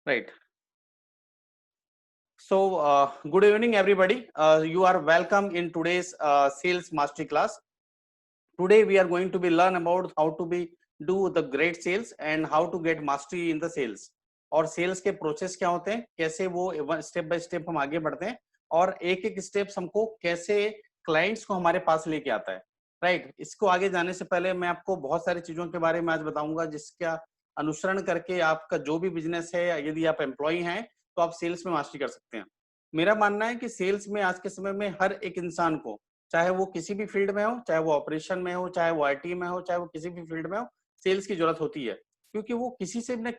Right. So, good evening, everybody. You are welcome in today's sales mastery class. Today, we are going to be learn about how to be do the great sales and how to get mastery in the sales. और sales के process क्या होते हैं, कैसे वो step by step हम आगे बढ़ते हैं और एक एक स्टेप्स हमको कैसे क्लाइंट्स को हमारे पास लेके आता है. राइट. इसको आगे जाने से पहले मैं आपको बहुत सारी चीजों के बारे में आज बताऊंगा जिसका अनुसरण करके आपका जो भी बिजनेस है, यदि आप एम्प्लॉय हैं तो आप सेल्स में मास्टरी कर सकते हैं. मेरा मानना है कि सेल्स में आज के समय में हर एक इंसान को, चाहे वो किसी भी फील्ड में हो, चाहे वो ऑपरेशन में हो, चाहे वो आईटी में हो, चाहे वो किसी भी फील्ड में हो, सेल्स की जरूरत होती है. क्योंकि वो किसी न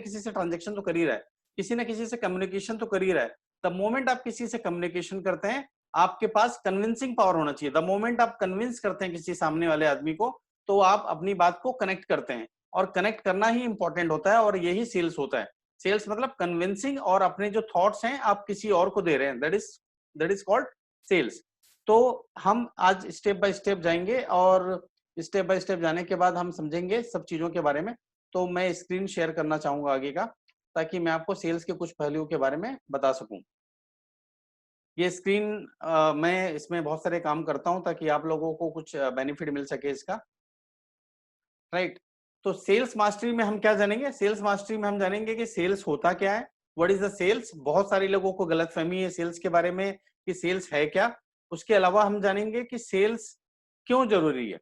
किसी से ट्रांजेक्शन तो कर ही रहा है, किसी न किसी से कम्युनिकेशन तो कर ही रहा है. द मोमेंट आप किसी से कम्युनिकेशन करते हैं, आपके पास कन्विंसिंग पावर होना चाहिए. द मोमेंट आप कन्विंस करते हैं किसी सामने वाले आदमी को, तो आप अपनी बात को कनेक्ट करते हैं. और कनेक्ट करना ही इंपॉर्टेंट होता है और यही सेल्स होता है. सेल्स मतलब कन्विंसिंग, और अपने जो थॉट्स हैं आप किसी और को दे रहे हैं, दैट इज कॉल्ड सेल्स. तो हम आज स्टेप बाय स्टेप जाएंगे और स्टेप बाय स्टेप जाने के बाद हम समझेंगे सब चीजों के बारे में. तो मैं स्क्रीन शेयर करना चाहूंगा आगे का, ताकि मैं आपको सेल्स के कुछ पहलुओं के बारे में बता सकूं. ये स्क्रीन मैं इसमें बहुत सारे काम करता हूं ताकि आप लोगों को कुछ बेनिफिट मिल सके इसका. राइट. तो सेल्स मास्टरी में हम क्या जानेंगे, सेल्स मास्टरी में हम जानेंगे कि सेल्स होता क्या है, व्हाट इज द सेल्स. बहुत सारे लोगों को गलतफहमी है सेल्स के बारे में कि सेल्स है क्या. उसके अलावा हम जानेंगे कि सेल्स क्यों जरूरी है.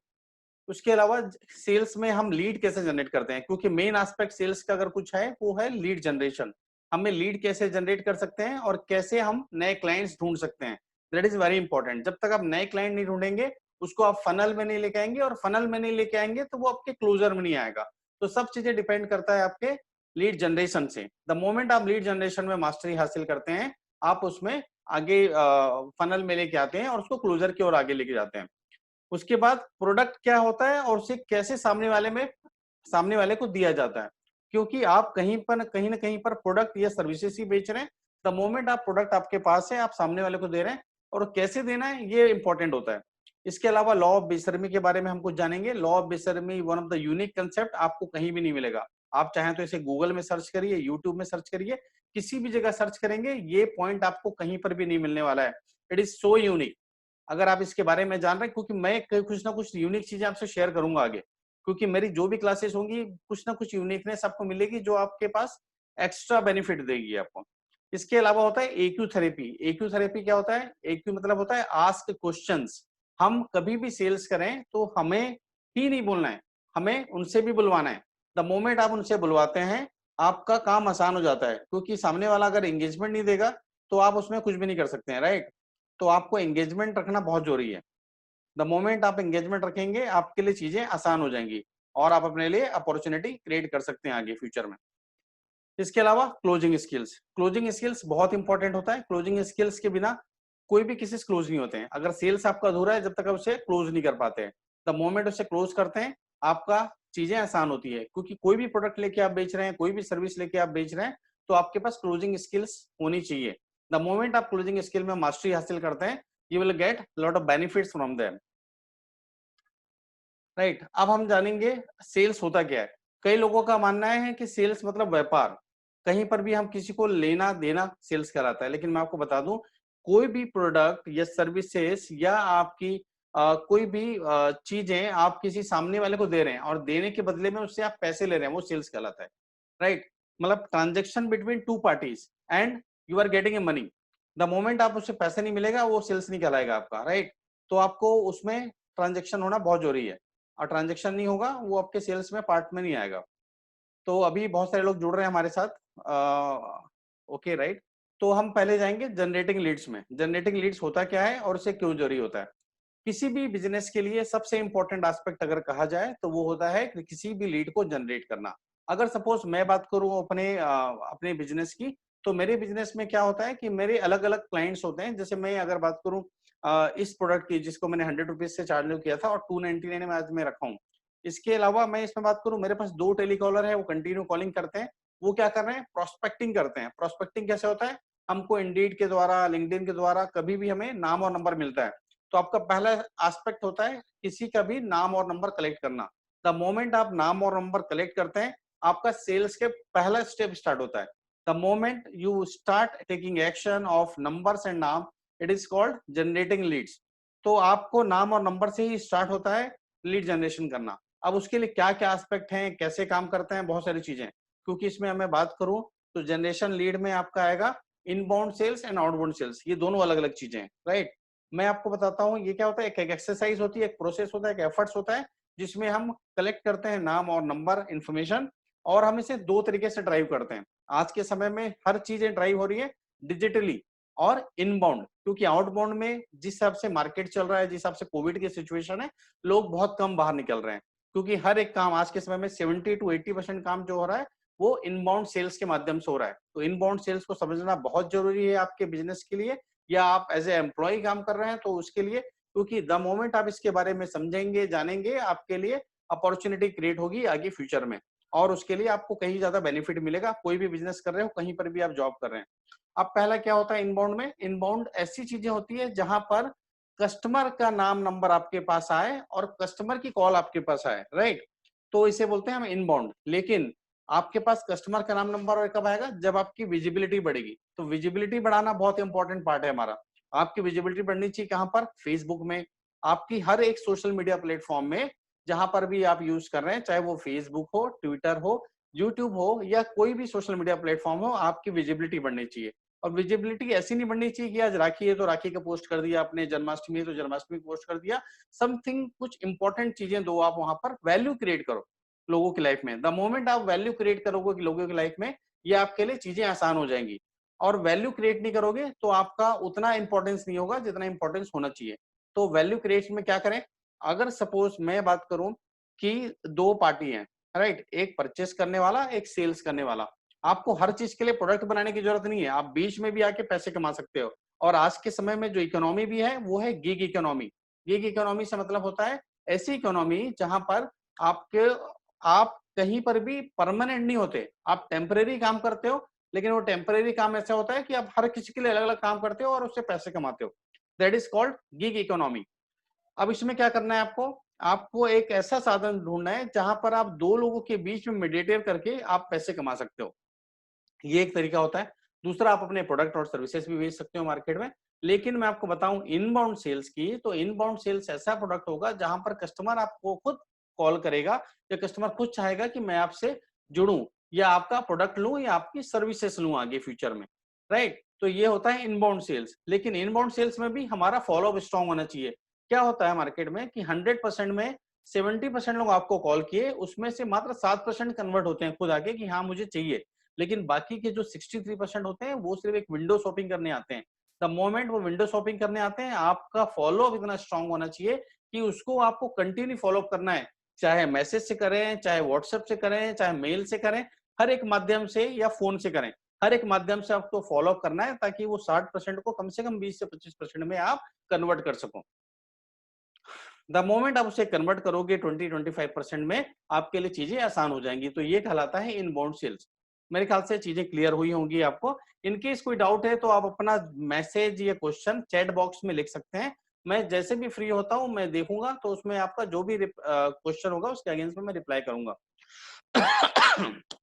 उसके अलावा सेल्स में हम लीड कैसे जनरेट करते हैं, क्योंकि मेन एस्पेक्ट सेल्स का अगर कुछ है वो है लीड जनरेशन. हमें लीड कैसे जनरेट कर सकते हैं और कैसे हम नए क्लाइंट्स ढूंढ सकते हैं. That is very important. जब तक आप नए क्लाइंट नहीं ढूंढेंगे, उसको आप फनल में नहीं लेके आएंगे, और फनल में नहीं लेके आएंगे तो वो आपके क्लोजर में नहीं आएगा. तो सब चीजें डिपेंड करता है आपके लीड जनरेशन से. द मोमेंट आप लीड जनरेशन में मास्टरी हासिल करते हैं, आप उसमें आगे फनल में लेके आते हैं और उसको क्लोजर की ओर आगे लेके जाते हैं. उसके बाद प्रोडक्ट क्या होता है और उसे कैसे सामने वाले को दिया जाता है. क्योंकि आप कहीं ना कहीं पर प्रोडक्ट या सर्विसेज ही बेच रहे हैं. द मोमेंट आप प्रोडक्ट आपके पास है, आप सामने वाले को दे रहे हैं, और कैसे देना है ये इंपॉर्टेंट होता है. इसके अलावा लॉ ऑफ बेशर्मी के बारे में हम कुछ जानेंगे. लॉ ऑफ बेशर्मी one of the unique concept, आपको कहीं भी नहीं मिलेगा. आप चाहें तो इसे गूगल में सर्च करिए, यूट्यूब में सर्च करिए, किसी भी जगह सर्च करेंगे, ये पॉइंट आपको कहीं पर भी नहीं मिलने वाला है. It is so unique. अगर आप इसके बारे में जान रहे हैं, क्योंकि मैं कुछ ना कुछ यूनिक चीजें आपसे शेयर करूंगा आगे, क्योंकि मेरी जो भी क्लासेस होंगी कुछ ना कुछ यूनिकनेस आपको मिलेगी जो आपके पास एक्स्ट्रा बेनिफिट देगी आपको. इसके अलावा होता है एक्यू थेरेपी. एक्यू थेरेपी क्या होता है, एक्यू मतलब होता है आस्क क्वेश्चंस. हम कभी भी सेल्स करें तो हमें ही नहीं बोलना है, हमें उनसे भी बुलवाना है. द मोमेंट आप उनसे बुलवाते हैं, आपका काम आसान हो जाता है, क्योंकि सामने वाला अगर एंगेजमेंट नहीं देगा तो आप उसमें कुछ भी नहीं कर सकते हैं. राइट. तो आपको एंगेजमेंट रखना बहुत जरूरी है. द मोमेंट आप एंगेजमेंट रखेंगे, आपके लिए चीजें आसान हो जाएंगी और आप अपने लिए अपॉर्चुनिटी क्रिएट कर सकते हैं आगे फ्यूचर में. इसके अलावा क्लोजिंग स्किल्स. क्लोजिंग स्किल्स बहुत इंपॉर्टेंट होता है. क्लोजिंग स्किल्स के बिना कोई भी किसी से क्लोज नहीं होते हैं. अगर सेल्स आपका अधूरा है जब तक आप उसे क्लोज नहीं कर पाते हैं. द मोमेंट उसे क्लोज करते हैं, आपका चीजें आसान होती है, क्योंकि कोई भी प्रोडक्ट लेके आप बेच रहे हैं, कोई भी सर्विस लेके आप बेच रहे हैं, तो आपके पास क्लोजिंग स्किल्स होनी चाहिए. द मोमेंट आप क्लोजिंग स्किल में मास्टरी हासिल करते हैं, you will get lot of benefits from them. Right. अब हम जानेंगे सेल्स होता क्या है. कई लोगों का मानना है कि सेल्स मतलब व्यापार, कहीं पर भी हम किसी को लेना देना सेल्स कहलाता है. लेकिन मैं आपको बता दूं, कोई भी प्रोडक्ट या सर्विसेज या आपकी कोई भी चीजें आप किसी सामने वाले को दे रहे हैं और देने के बदले में उससे आप पैसे ले रहे हैं, वो सेल्स कहलाता है. राइट. मतलब transaction between two parties and you are getting a money. The moment आप उससे पैसे नहीं मिलेगा, वो सेल्स नहीं कहलाएगा आपका. राइट. तो आपको उसमें ट्रांजेक्शन होना बहुत जरूरी है, और ट्रांजेक्शन नहीं होगा वो आपके सेल्स में पार्ट में नहीं आएगा. तो अभी बहुत सारे लोग जुड़ रहे हैं हमारे साथ. ओके. राइट. तो हम पहले जाएंगे जनरेटिंग लीड्स में. जनरेटिंग लीड्स होता क्या है और इसे क्यों जरूरी होता है. किसी भी बिजनेस के लिए सबसे इंपॉर्टेंट एस्पेक्ट अगर कहा जाए तो वो होता है कि किसी भी लीड को जनरेट करना. अगर सपोज मैं बात करूं अपने बिजनेस की, तो मेरे बिजनेस में क्या होता है कि मेरे अलग अलग क्लाइंट्स होते हैं. जैसे मैं अगर बात करूं इस प्रोडक्ट की, जिसको मैंने 100 रुपीज से चार्ज किया था और 299 में आज मैं रखा हूँ. इसके अलावा मैं इसमें बात करूं, मेरे पास 2 टेलीकॉलर है, वो कंटिन्यू कॉलिंग करते हैं. वो क्या कर रहे हैं, प्रोस्पेक्टिंग करते हैं. प्रोस्पेक्टिंग कैसे होता है, हमको इंडीड के द्वारा, लिंक्डइन के द्वारा कभी भी हमें नाम और नंबर मिलता है. तो आपका पहला एस्पेक्ट होता है किसी का भी नाम और नंबर कलेक्ट करना. द मोमेंट आप नाम और नंबर कलेक्ट करते हैं, आपका सेल्स के पहला स्टेप स्टार्ट होता है. The moment you start taking action of numbers and नाम, it is called generating leads. तो आपको नाम और नंबर से ही स्टार्ट होता है लीड जनरेशन करना। अब उसके लिए क्या क्या एस्पेक्ट हैं, कैसे काम करते हैं, बहुत सारी चीजें, क्योंकि इसमें हमें बात करूं तो जनरेशन लीड में आपका आएगा inbound sales and outbound sales, ये दोनों अलग अलग चीजें हैं, राइट। मैं आपको बताता हूँ ये क्या होता है, एक एक्सरसाइज होती है, एक प्रोसेस होता है, एक एफर्ट्स होता है, जिसमें हम कलेक्ट करते हैं नाम और नंबर इंफॉर्मेशन, और हम इसे दो तरीके से ड्राइव करते हैं। आज के समय में हर चीजें ड्राइव हो रही है डिजिटली और इनबाउंड, क्योंकि आउटबाउंड में जिस हिसाब से मार्केट चल रहा है, जिस हिसाब से कोविड की सिचुएशन है, लोग बहुत कम बाहर निकल रहे हैं, क्योंकि हर एक काम आज के समय में 70 to 80% काम जो हो रहा है वो इनबाउंड सेल्स के माध्यम से हो रहा है। तो इनबाउंड सेल्स को समझना बहुत जरूरी है आपके बिजनेस के लिए, या आप एज ए एम्प्लॉय काम कर रहे हैं तो उसके लिए, क्योंकि द मोमेंट आप इसके बारे में समझेंगे, जानेंगे, आपके लिए अपॉर्चुनिटी क्रिएट होगी आगे फ्यूचर में, और उसके लिए आपको कहीं ज्यादा बेनिफिट मिलेगा। कोई भी बिजनेस कर रहे हो, कहीं पर भी आप जॉब कर रहे हैं। अब पहला क्या होता है इनबाउंड में, इनबाउंड ऐसी चीजें होती है जहां पर कस्टमर का नाम नंबर आपके पास आए और कस्टमर की कॉल आपके पास आए, राइट। तो इसे बोलते हैं हम इनबाउंड। लेकिन आपके पास कस्टमर का नाम नंबर और कब आएगा, जब आपकी विजिबिलिटी बढ़ेगी। तो विजिबिलिटी बढ़ाना बहुत इंपॉर्टेंट पार्ट है हमारा। आपकी विजिबिलिटी बढ़नी चाहिए कहां पर, फेसबुक में, आपकी हर एक सोशल मीडिया प्लेटफॉर्म में जहां पर भी आप यूज कर रहे हैं, चाहे वो फेसबुक हो, ट्विटर हो, यूट्यूब हो, या कोई भी सोशल मीडिया प्लेटफॉर्म हो, आपकी विजिबिलिटी बढ़नी चाहिए। और विजिबिलिटी ऐसी नहीं बढ़नी चाहिए कि आज राखी है तो राखी का पोस्ट कर दिया आपने, जन्माष्टमी है तो जन्माष्टमी पोस्ट कर दिया। समथिंग, कुछ इंपॉर्टेंट चीजें दो, आप वहां पर वैल्यू क्रिएट करो लोगों की लाइफ में। द मोमेंट आप वैल्यू क्रिएट करोगे लोगों की लाइफ में, ये आपके लिए चीजें आसान हो जाएंगी। और वैल्यू क्रिएट नहीं करोगे तो आपका उतना इंपॉर्टेंस नहीं होगा जितना इंपॉर्टेंस होना चाहिए। तो वैल्यू क्रिएशन में क्या करें, अगर सपोज मैं बात करूं कि दो पार्टी है, राइट, एक परचेस करने वाला, एक सेल्स करने वाला, आपको हर चीज के लिए प्रोडक्ट बनाने की जरूरत नहीं है, आप बीच में भी आके पैसे कमा सकते हो। और आज के समय में जो इकोनॉमी भी है वो है गिग इकोनॉमी। गिग इकोनॉमी से मतलब होता है ऐसी इकोनॉमी जहां पर आपके आप कहीं पर भी परमानेंट नहीं होते, आप टेम्परेरी काम करते हो, लेकिन वो टेम्परेरी काम ऐसा होता है कि आप हर किसी के लिए अलग अलग काम करते हो और उससे पैसे कमाते हो। That is called gig economy. अब इसमें क्या करना है आपको, आपको एक ऐसा साधन ढूंढना है जहां पर आप दो लोगों के बीच में मीडिएटर करके आप पैसे कमा सकते हो। ये एक तरीका होता है। दूसरा, आप अपने प्रोडक्ट और सर्विसेज भी बेच सकते हो मार्केट में। लेकिन मैं आपको बताऊं इनबाउंड सेल्स की, तो इनबाउंड सेल्स ऐसा प्रोडक्ट होगा जहां पर कस्टमर आपको खुद कॉल करेगा, या कस्टमर खुद चाहेगा कि मैं आपसे जुड़ूं, या आपका प्रोडक्ट लूं, या आपकी सर्विसेज लूं आगे फ्यूचर में, राइट। तो ये होता है इनबाउंड सेल्स। लेकिन इनबाउंड सेल्स में भी हमारा फॉलोअप स्ट्रांग होना चाहिए। क्या होता है मार्केट में कि 100% में 70% लोग आपको कॉल किए, उसमें से मात्र 7% कन्वर्ट होते हैं खुद आके कि हाँ मुझे चाहिए। लेकिन बाकी के जो 63% होते हैं वो सिर्फ एक विंडो शॉपिंग करने आते हैं। द मोमेंट वो विंडो शॉपिंग करने आते हैं, आपका फॉलोअप इतना स्ट्रांग होना चाहिए कि उसको आपको कंटिन्यू फॉलोअप करना है, चाहे मैसेज से करें, चाहे व्हाट्सएप से करें, चाहे मेल से करें, हर एक माध्यम से, या फोन से करें, हर एक माध्यम से आपको फॉलोअप करना है, ताकि वो 60% को कम से कम 20 से 25% में आप कन्वर्ट कर सको। द मोमेंट आप उसे कन्वर्ट करोगे 20-25% में, आपके लिए चीजें आसान हो जाएंगी। तो ये कहलाता है इनबाउंड सेल्स। मेरे ख्याल से चीजें क्लियर हुई होंगी आपको। इनकेस कोई डाउट है तो आप अपना मैसेज या क्वेश्चन चैट बॉक्स में लिख सकते हैं। मैं जैसे भी फ्री होता हूं मैं देखूंगा, तो उसमें आपका जो भी क्वेश्चन होगा उसके अगेंस्ट में मैं रिप्लाई करूंगा।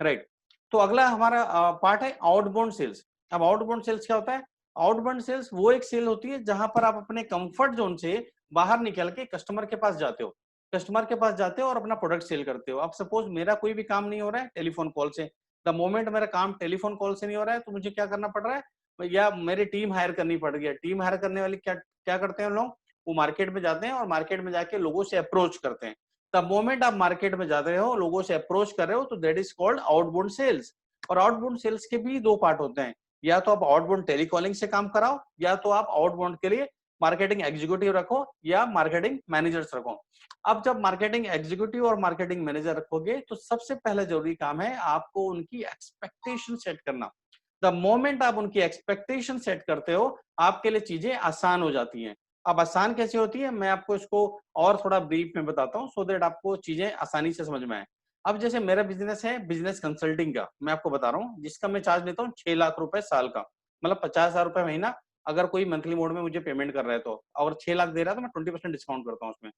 राइट। तो अगला हमारा पार्ट है आउटबाउंड सेल्स। अब आउटबाउंड सेल्स क्या होता है, आउटबाउंड सेल्स वो एक सेल होती है जहां पर आप अपने कंफर्ट जोन से बाहर निकल के कस्टमर के पास जाते हो, कस्टमर के पास जाते हो और अपना प्रोडक्ट सेल करते हो। अब सपोज मेरा कोई भी काम नहीं हो रहा है टेलीफोन कॉल से, द मोमेंट मेरा काम टेलीफोन कॉल से नहीं हो रहा है, तो मुझे क्या करना पड़ रहा है, या मेरी टीम हायर करनी पड़ रही है। टीम हायर करने वाले क्या क्या करते हैं लोग, वो मार्केट में जाते हैं और मार्केट में जाके लोगों से अप्रोच करते हैं। द मोमेंट आप मार्केट में जा रहे हो, लोगों से अप्रोच कर रहे हो, तो that is called outbound sales. और आउटबाउंड सेल्स के भी दो पार्ट होते हैं, या तो आप आउटबाउंड टेलीकॉलिंग से काम कराओ, या तो आप आउटबाउंड के लिए मार्केटिंग एग्जीक्यूटिव रखो या मार्केटिंग मैनेजर्स रखो। अब जब मार्केटिंग एग्जीक्यूटिव और मार्केटिंग मैनेजर रखोगे तो सबसे पहले जरूरी काम है आपको उनकी एक्सपेक्टेशन सेट करना। द मोमेंट आप उनकी एक्सपेक्टेशन सेट करते हो, आपके लिए चीजें आसान हो जाती हैं। अब आसान कैसे होती है, मैं आपको इसको और थोड़ा ब्रीफ में बताता हूँ, सो दैट आपको चीजें आसानी से समझ में आए। अब जैसे मेरा बिजनेस है बिजनेस कंसल्टिंग का, मैं आपको बता रहा हूँ, जिसका मैं चार्ज लेता हूँ 6 लाख रुपए साल का, मतलब 50,000 रुपए महीना। अगर कोई मंथली मोड में मुझे पेमेंट कर रहा है तो, और 6 लाख दे रहा है तो मैं 20% डिस्काउंट करता हूँ उसमें।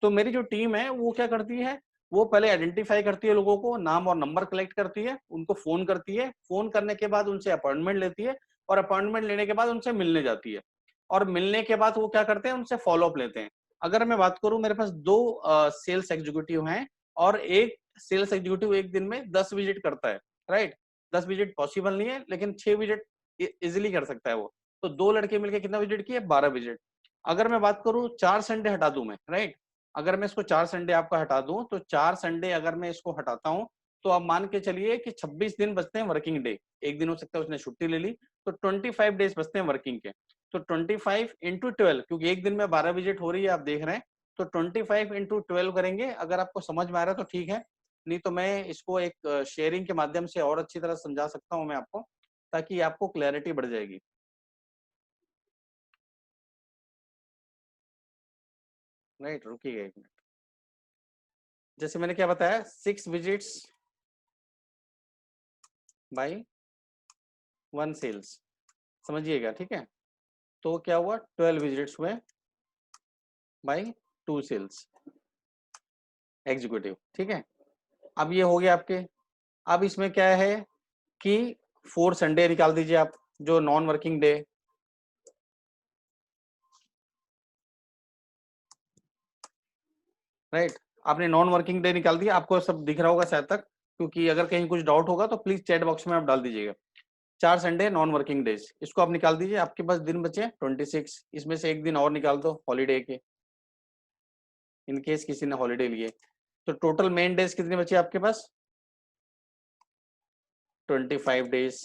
तो मेरी जो टीम है वो क्या करती है, वो पहले आइडेंटिफाई करती है लोगों को, नाम और नंबर कलेक्ट करती है, उनको फोन करती है, फोन करने के बाद उनसे अपॉइंटमेंट लेती है, और अपॉइंटमेंट लेने के बाद उनसे मिलने जाती है, और मिलने के बाद वो क्या करते हैं, उनसे फॉलोअप लेते हैं। अगर मैं बात करूं, मेरे पास 2 सेल्स एग्जीक्यूटिव हैं, और एक सेल्स एग्जीक्यूटिव एक दिन में 10 विजिट करता है, राइट। 10 विजिट पॉसिबल नहीं है, लेकिन 6 विजिट इजिली कर सकता है वो। तो 2 लड़के मिलकर कितना विजिट किए, 12 विजिट। अगर मैं बात करूं 4 संडे हटा दूं मैं, राइट, अगर मैं इसको 4 संडे आपका हटा दूं, तो 4 संडे अगर मैं इसको हटाता हूं, तो आप मान के चलिए कि 26 दिन बचते हैं वर्किंग डे। एक दिन हो सकता है उसने छुट्टी ले ली, तो 25 डेज बचते हैं वर्किंग के। तो 25 इंटू 12, क्योंकि एक दिन में 12 विजिट हो रही है, आप देख रहे हैं, तो 25 इंटू 12 करेंगे। अगर आपको समझ में आ रहा है तो ठीक है, नहीं तो मैं इसको एक शेयरिंग के माध्यम से और अच्छी तरह समझा सकता हूं मैं आपको, ताकि आपको क्लैरिटी बढ़ जाएगी। राइट, रुकिएगा एक मिनट। जैसे मैंने क्या बताया, 6 विजिट्स बाय 1 सेल्स, समझिएगा, ठीक है। तो क्या हुआ, 12 विजिट्स हुए बाय 2 सेल्स एग्जीक्यूटिव, ठीक है। अब ये हो गया आपके। अब इसमें क्या है कि 4 संडे निकाल दीजिए आप, जो नॉन वर्किंग डे, राइट। आपने नॉन वर्किंग डे निकाल दिया, आपको सब दिख रहा होगा शायद तक, क्योंकि अगर कहीं कुछ डाउट होगा तो प्लीज चैट बॉक्स में आप डाल दीजिएगा। 4 संडे नॉन वर्किंग डेज, इसको आप निकाल दीजिए। आपके पास दिन बचे 26, इसमें से एक दिन और निकाल दो हॉलीडे के, इन केस किसी ने हॉलीडे लिए। तो टोटल मेन डेज कितने बचे आपके पास, 25 डेज।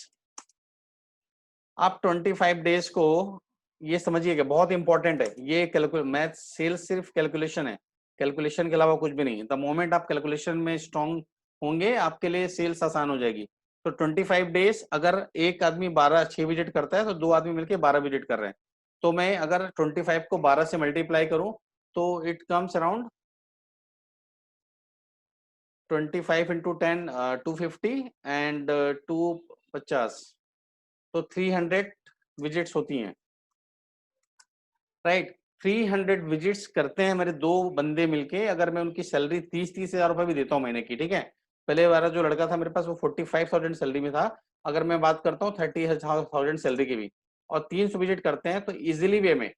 आप 25 डेज को, ये समझिएगा बहुत इंपॉर्टेंट है ये मैथ सेल्स सिर्फ कैलकुलेशन है, कैलकुलेशन के अलावा कुछ भी नहीं। द मोमेंट आप कैलकुलेशन में स्ट्रांग होंगे, आपके लिए सेल्स आसान हो जाएगी। तो 25 डेज, अगर एक आदमी 6 विजिट करता है, तो 2 आदमी मिलकर 12 विजिट कर रहे हैं। तो मैं अगर 25 को 12 से मल्टीप्लाई करूं, तो it comes around 25 into 10, 250 and 250, तो 300 विजिट्स होती हैं, राइट। 300 विजिट्स करते हैं मेरे 2 बंदे मिलके। अगर मैं उनकी सैलरी 30 हजार रुपए भी देता हूँ महीने की, ठीक है। पहले वाला जो लड़का था मेरे पास, वो 45,000 सैलरी में था। अगर मैं बात करता हूँ 30,000 सैलरी की भी, और 300 विजिट करते हैं, तो इजिली वे में,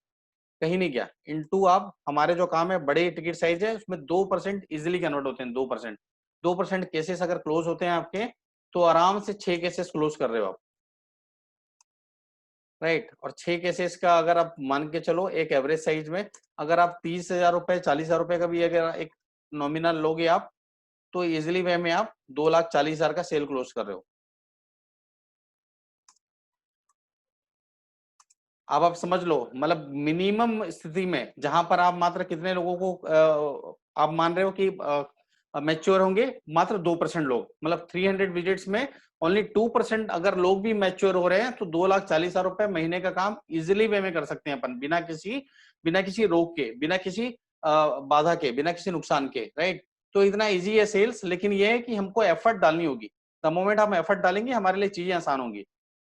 कहीं नहीं गया, इनटू आप, हमारे जो काम है बड़े टिकट साइज है, उसमें 2% इजिली कन्वर्ट होते हैं। 2%, 2% केसेस अगर क्लोज होते हैं आपके, तो आराम से 6 केसेस क्लोज कर रहे हो आप, राइट। और 6 केसेस का अगर आप मान के चलो, एक एवरेज साइज में अगर आप 30,000 रुपए, 40,000 रुपए का भी अगर एक नॉमिनल लोगे आप, तो इजिली वे में आप 2,40,000 का सेल क्लोज कर रहे हो। अब आप समझ लो, मतलब मिनिमम स्थिति में जहां पर आप मात्र कितने लोगों को आप मान रहे हो कि मैच्योर होंगे, मात्र 2% लोग, मतलब 300 विजिट्स में ओनली 2% अगर लोग भी मैच्योर हो रहे हैं, तो 2,40,000 रुपए महीने का काम इजिली वे में कर सकते हैं अपन, बिना किसी रोक के, बिना किसी बाधा के, बिना किसी नुकसान के, राइट। तो इतना इजी है सेल्स, लेकिन ये है कि हमको एफर्ट डालनी होगी। द मोमेंट हम एफर्ट डालेंगे, हमारे लिए चीजें आसान होंगी,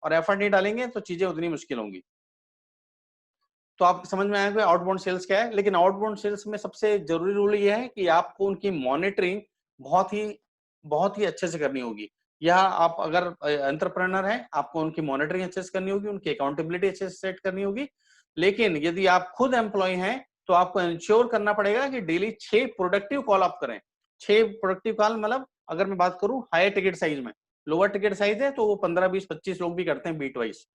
और एफर्ट नहीं डालेंगे तो चीजें उतनी मुश्किल होंगी। तो आप समझ में आएगा आउटबाउंड सेल्स क्या है। लेकिन आउटबाउंड सेल्स में सबसे जरूरी रूल ये है कि आपको उनकी मॉनिटरिंग बहुत ही अच्छे से करनी होगी। या आप अगर एंटरप्रेन्योर हैं, आपको उनकी मॉनिटरिंग अच्छे से करनी होगी, उनकी अकाउंटेबिलिटी अच्छे से सेट करनी होगी। लेकिन यदि आप खुद एम्प्लॉय हैं, तो आपको इंश्योर करना पड़ेगा कि डेली 6 प्रोडक्टिव कॉल आप करें। 6 प्रोडक्टिव कॉल, मतलब अगर मैं बात करूं हायर टिकट साइज में, लोअर टिकट साइज है तो वो 15, 20, 25 लोग भी करते हैं बीट वाइज,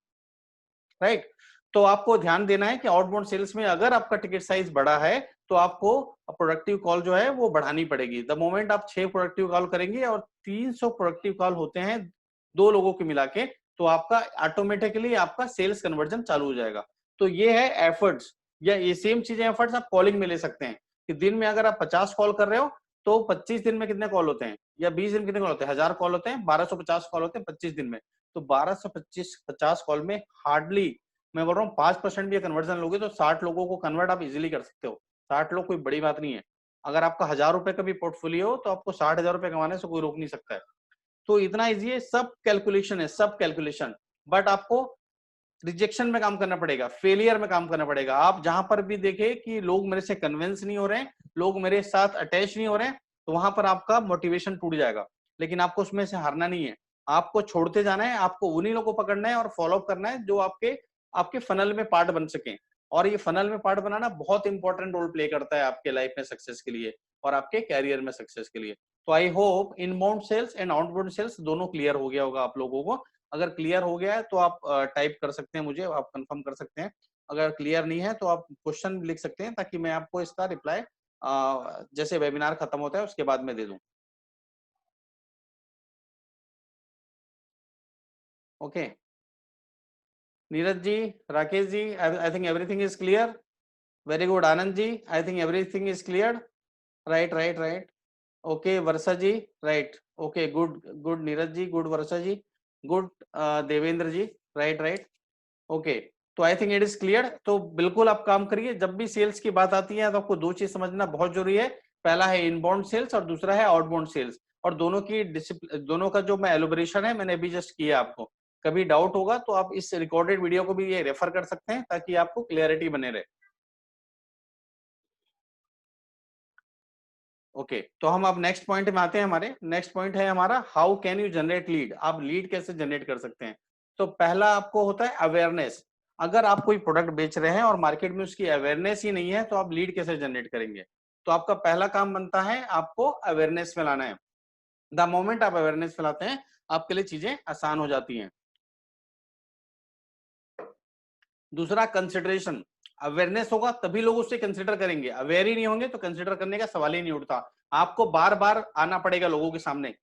राइट। तो आपको ध्यान देना है कि आउटबाउंड सेल्स में अगर आपका टिकट साइज बड़ा है, तो आपको प्रोडक्टिव कॉल जो है वो बढ़ानी पड़ेगी। द मोमेंट आप 6 प्रोडक्टिव कॉल करेंगे, और 300 प्रोडक्टिव कॉल होते हैं 2 लोगों के मिला के, तो आपका ऑटोमेटिकली आपका सेल्स कन्वर्जन चालू हो जाएगा। तो ये है एफर्ट्स, या ये सेम चीजें एफर्ट्स आप कॉलिंग में ले सकते हैं, कि दिन में अगर आप 50 कॉल कर रहे हो, तो 25 दिन में कितने कॉल होते हैं, या 20 दिन में कितने कॉल होते हैं, 1000 कॉल होते हैं, 1250 कॉल होते हैं 25 दिन में। तो 1250 कॉल में हार्डली, मैं बोल रहा हूँ 5% भी कन्वर्जन लोगे, तो 60 लोगों को कन्वर्ट आप इजिली कर सकते हो। 60 लोग कोई बड़ी बात नहीं है। अगर आपका 1000 रुपए का भी पोर्टफोलियो हो, तो आपको 60,000 रुपए कमाने से कोई रोक नहीं सकता है। तो इतना इजी है, सब कैलकुलेशन है, सब कैलकुलेशन। बट आपको रिजेक्शन में काम करना पड़ेगा, फेलियर में काम करना पड़ेगा। आप जहां पर भी देखे कि लोग मेरे से कन्विंस नहीं हो रहे हैं, लोग मेरे साथ अटैच नहीं हो रहे हैं, तो वहां पर आपका मोटिवेशन टूट जाएगा। लेकिन आपको उसमें से हारना नहीं है, आपको छोड़ते जाना है, आपको उन्हीं लोगों को पकड़ना है और फॉलो करना है जो आपके आपके फनल में पार्ट बन सके। और ये फनल में पार्ट बनाना बहुत इंपॉर्टेंट रोल प्ले करता है आपके लाइफ में सक्सेस के लिए और आपके कैरियर में सक्सेस के लिए। तो I hope inbound sales and outbound sales दोनों क्लियर हो गया होगा आप लोगों को। अगर क्लियर हो गया है तो आप टाइप कर सकते हैं, मुझे आप कंफर्म कर सकते हैं। अगर क्लियर नहीं है तो आप क्वेश्चन लिख सकते हैं ताकि मैं आपको इसका रिप्लाई जैसे वेबिनार खत्म होता है उसके बाद में दे दूं। Okay Neeraj ji, Rakesh ji, I think everything is clear. Very good Anand ji, I think everything is clear. Right right right. Okay Varsha ji, right. Okay good good Neeraj ji, good Varsha ji, good Devendra ji, right right. Okay तो I think it is clear. तो बिल्कुल आप काम करिए, जब भी sales की बात आती है तो आपको दो चीज समझना बहुत जरूरी है। पहला है इनबाउंड सेल्स और दूसरा है आउटबाउंड सेल्स। और दोनों की दोनों का जो मैं एलोबरेशन है मैंने अभी जस्ट किया आपको। कभी डाउट होगा तो आप इस रिकॉर्डेड वीडियो को भी ये रेफर कर सकते हैं ताकि आपको क्लियरिटी बने रहे। ओके तो हम अब नेक्स्ट पॉइंट में आते हैं। हमारे नेक्स्ट पॉइंट है हमारा how can you generate lead. आप लीड कैसे जनरेट कर सकते हैं। तो पहला आपको होता है अवेयरनेस। अगर आप कोई प्रोडक्ट बेच रहे हैं और मार्केट में उसकी अवेयरनेस ही नहीं है तो आप लीड कैसे जनरेट करेंगे। तो आपका पहला काम बनता है आपको अवेयरनेस फैलाना है। द मोमेंट आप अवेयरनेस फैलाते हैं आपके लिए चीजें आसान हो जाती हैं। दूसरा कंसिडरेशन। अवेयरनेस होगा तभी लोग उससे कंसिडर करेंगे, अवेयर ही नहीं होंगे तो कंसिडर करने का सवाल ही नहीं उठता। आपको बार बार आना पड़ेगा लोगों के सामने,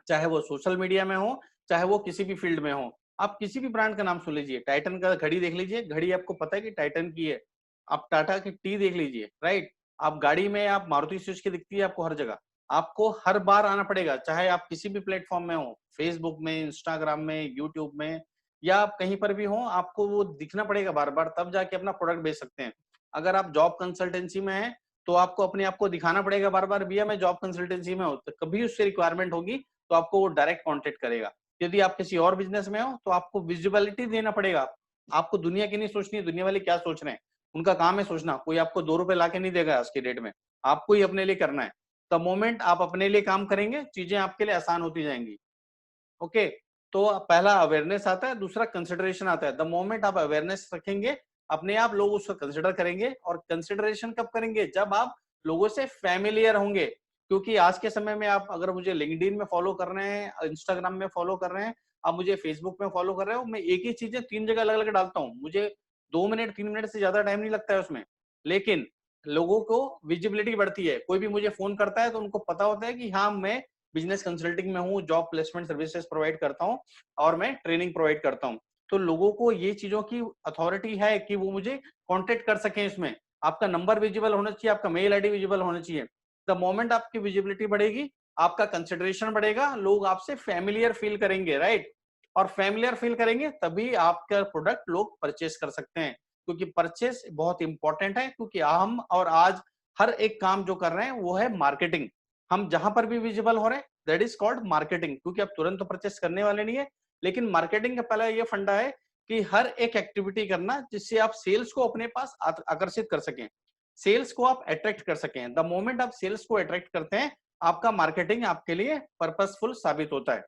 चाहे वो सोशल मीडिया में हो चाहे वो किसी भी फील्ड में हो। आप किसी भी ब्रांड का नाम सुन लीजिए, टाइटन का घड़ी देख लीजिए, घड़ी आपको पता है कि टाइटन की है। आप टाटा की टी देख लीजिए, राइट। आप गाड़ी में आप मारुति सुजुकी दिखती है आपको हर जगह। आपको हर बार आना पड़ेगा, चाहे आप किसी भी प्लेटफॉर्म में हो, फेसबुक में, इंस्टाग्राम में, यूट्यूब में, या आप कहीं पर भी हो, आपको वो दिखना पड़ेगा बार बार, तब जाके अपना प्रोडक्ट बेच सकते हैं। अगर आप जॉब कंसल्टेंसी में है तो आपको अपने आप को दिखाना पड़ेगा बार बार, भैया मैं जॉब कंसल्टेंसी में हूँ। तो कभी उससे रिक्वायरमेंट होगी तो आपको वो डायरेक्ट कांटेक्ट करेगा। यदि आप किसी और बिजनेस में हो तो आपको विजिबिलिटी देना पड़ेगा। आपको दुनिया की नहीं सोचनी है, दुनिया वाले क्या सोच रहे हैं, उनका काम है सोचना। कोई आपको 2 रुपए ला के नहीं देगा आज की डेट में, आपको ही अपने लिए करना है। द मोमेंट आप अपने लिए काम करेंगे चीजें आपके लिए आसान होती जाएंगी। ओके तो पहला अवेयरनेस आता है, दूसरा कंसिडरेशन आता है। द मोमेंट आप अवेयरनेस रखेंगे अपने आप लोग उसको कंसिडर करेंगे। और कंसिडरेशन कब करेंगे, जब आप लोगों से फैमिलियर होंगे। क्योंकि आज के समय में आप अगर मुझे लिंक्डइन में फॉलो कर रहे हैं, इंस्टाग्राम में फॉलो कर रहे हैं, आप मुझे फेसबुक में फॉलो कर रहे हो, मैं एक ही चीजें 3 जगह अलग अलग डालता हूँ। मुझे 2 मिनट 3 मिनट से ज्यादा टाइम नहीं लगता है उसमें। लेकिन लोगों को विजिबिलिटी बढ़ती है, कोई भी मुझे फोन करता है तो उनको पता होता है कि हाँ मैं बिजनेस कंसल्टिंग में हूँ, जॉब प्लेसमेंट सर्विसेज प्रोवाइड करता हूँ और मैं ट्रेनिंग प्रोवाइड करता हूँ। तो लोगों को ये चीजों की अथॉरिटी है कि वो मुझे कांटेक्ट कर सकें। इसमें आपका नंबर विजिबल होना चाहिए, आपका मेल आईडी विजिबल होना चाहिए। द मोमेंट आपकी विजिबिलिटी बढ़ेगी आपका कंसिडरेशन बढ़ेगा, लोग आपसे फैमिलियर फील करेंगे, राइट। और फैमिलियर फील करेंगे तभी आपका प्रोडक्ट लोग परचेस कर सकते हैं। क्योंकि परचेस बहुत इंपॉर्टेंट है, क्योंकि हम और आज हर एक काम जो कर रहे हैं वो है मार्केटिंग। हम जहां पर भी विजिबल हो रहे हैं दैट इज कॉल्ड मार्केटिंग। क्योंकि आप तुरंत तो परचेस करने वाले नहीं है, लेकिन मार्केटिंग का पहला ये फंडा है कि हर एक एक्टिविटी करना जिससे आप सेल्स को अपने पास आकर्षित कर सकें, सेल्स को आप अट्रैक्ट कर सकें। द मोमेंट आप सेल्स को अट्रैक्ट करते हैं आपका मार्केटिंग आपके लिए पर्पसफुल साबित होता है।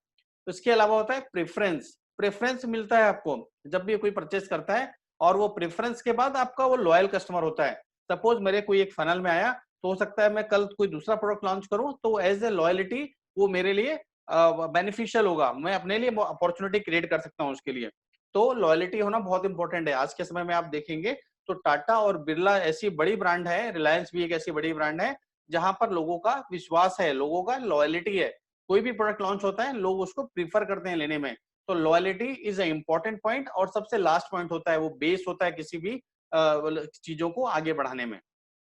इसके अलावा होता है प्रेफरेंस। प्रेफरेंस मिलता है आपको जब भी कोई परचेस करता है, और वो प्रेफरेंस के बाद आपका वो लॉयल कस्टमर होता है। सपोज मेरे कोई एक फनल में आया तो हो सकता है मैं कल कोई दूसरा प्रोडक्ट लॉन्च करूं तो एज ए लॉयलिटी वो मेरे लिए बेनिफिशियल होगा, मैं अपने लिए अपॉर्चुनिटी क्रिएट कर सकता हूं उसके लिए। तो लॉयलिटी होना बहुत इंपॉर्टेंट है। आज के समय में आप देखेंगे तो टाटा और बिरला ऐसी बड़ी ब्रांड है, रिलायंस भी एक ऐसी बड़ी ब्रांड है जहां पर लोगों का विश्वास है, लोगों का लॉयलिटी है। कोई भी प्रोडक्ट लॉन्च होता है लोग उसको प्रीफर करते हैं लेने में। तो loyalty is a important point. और सबसे लास्ट पॉइंट होता है वो बेस होता है किसी भी चीजों को आगे बढ़ाने में।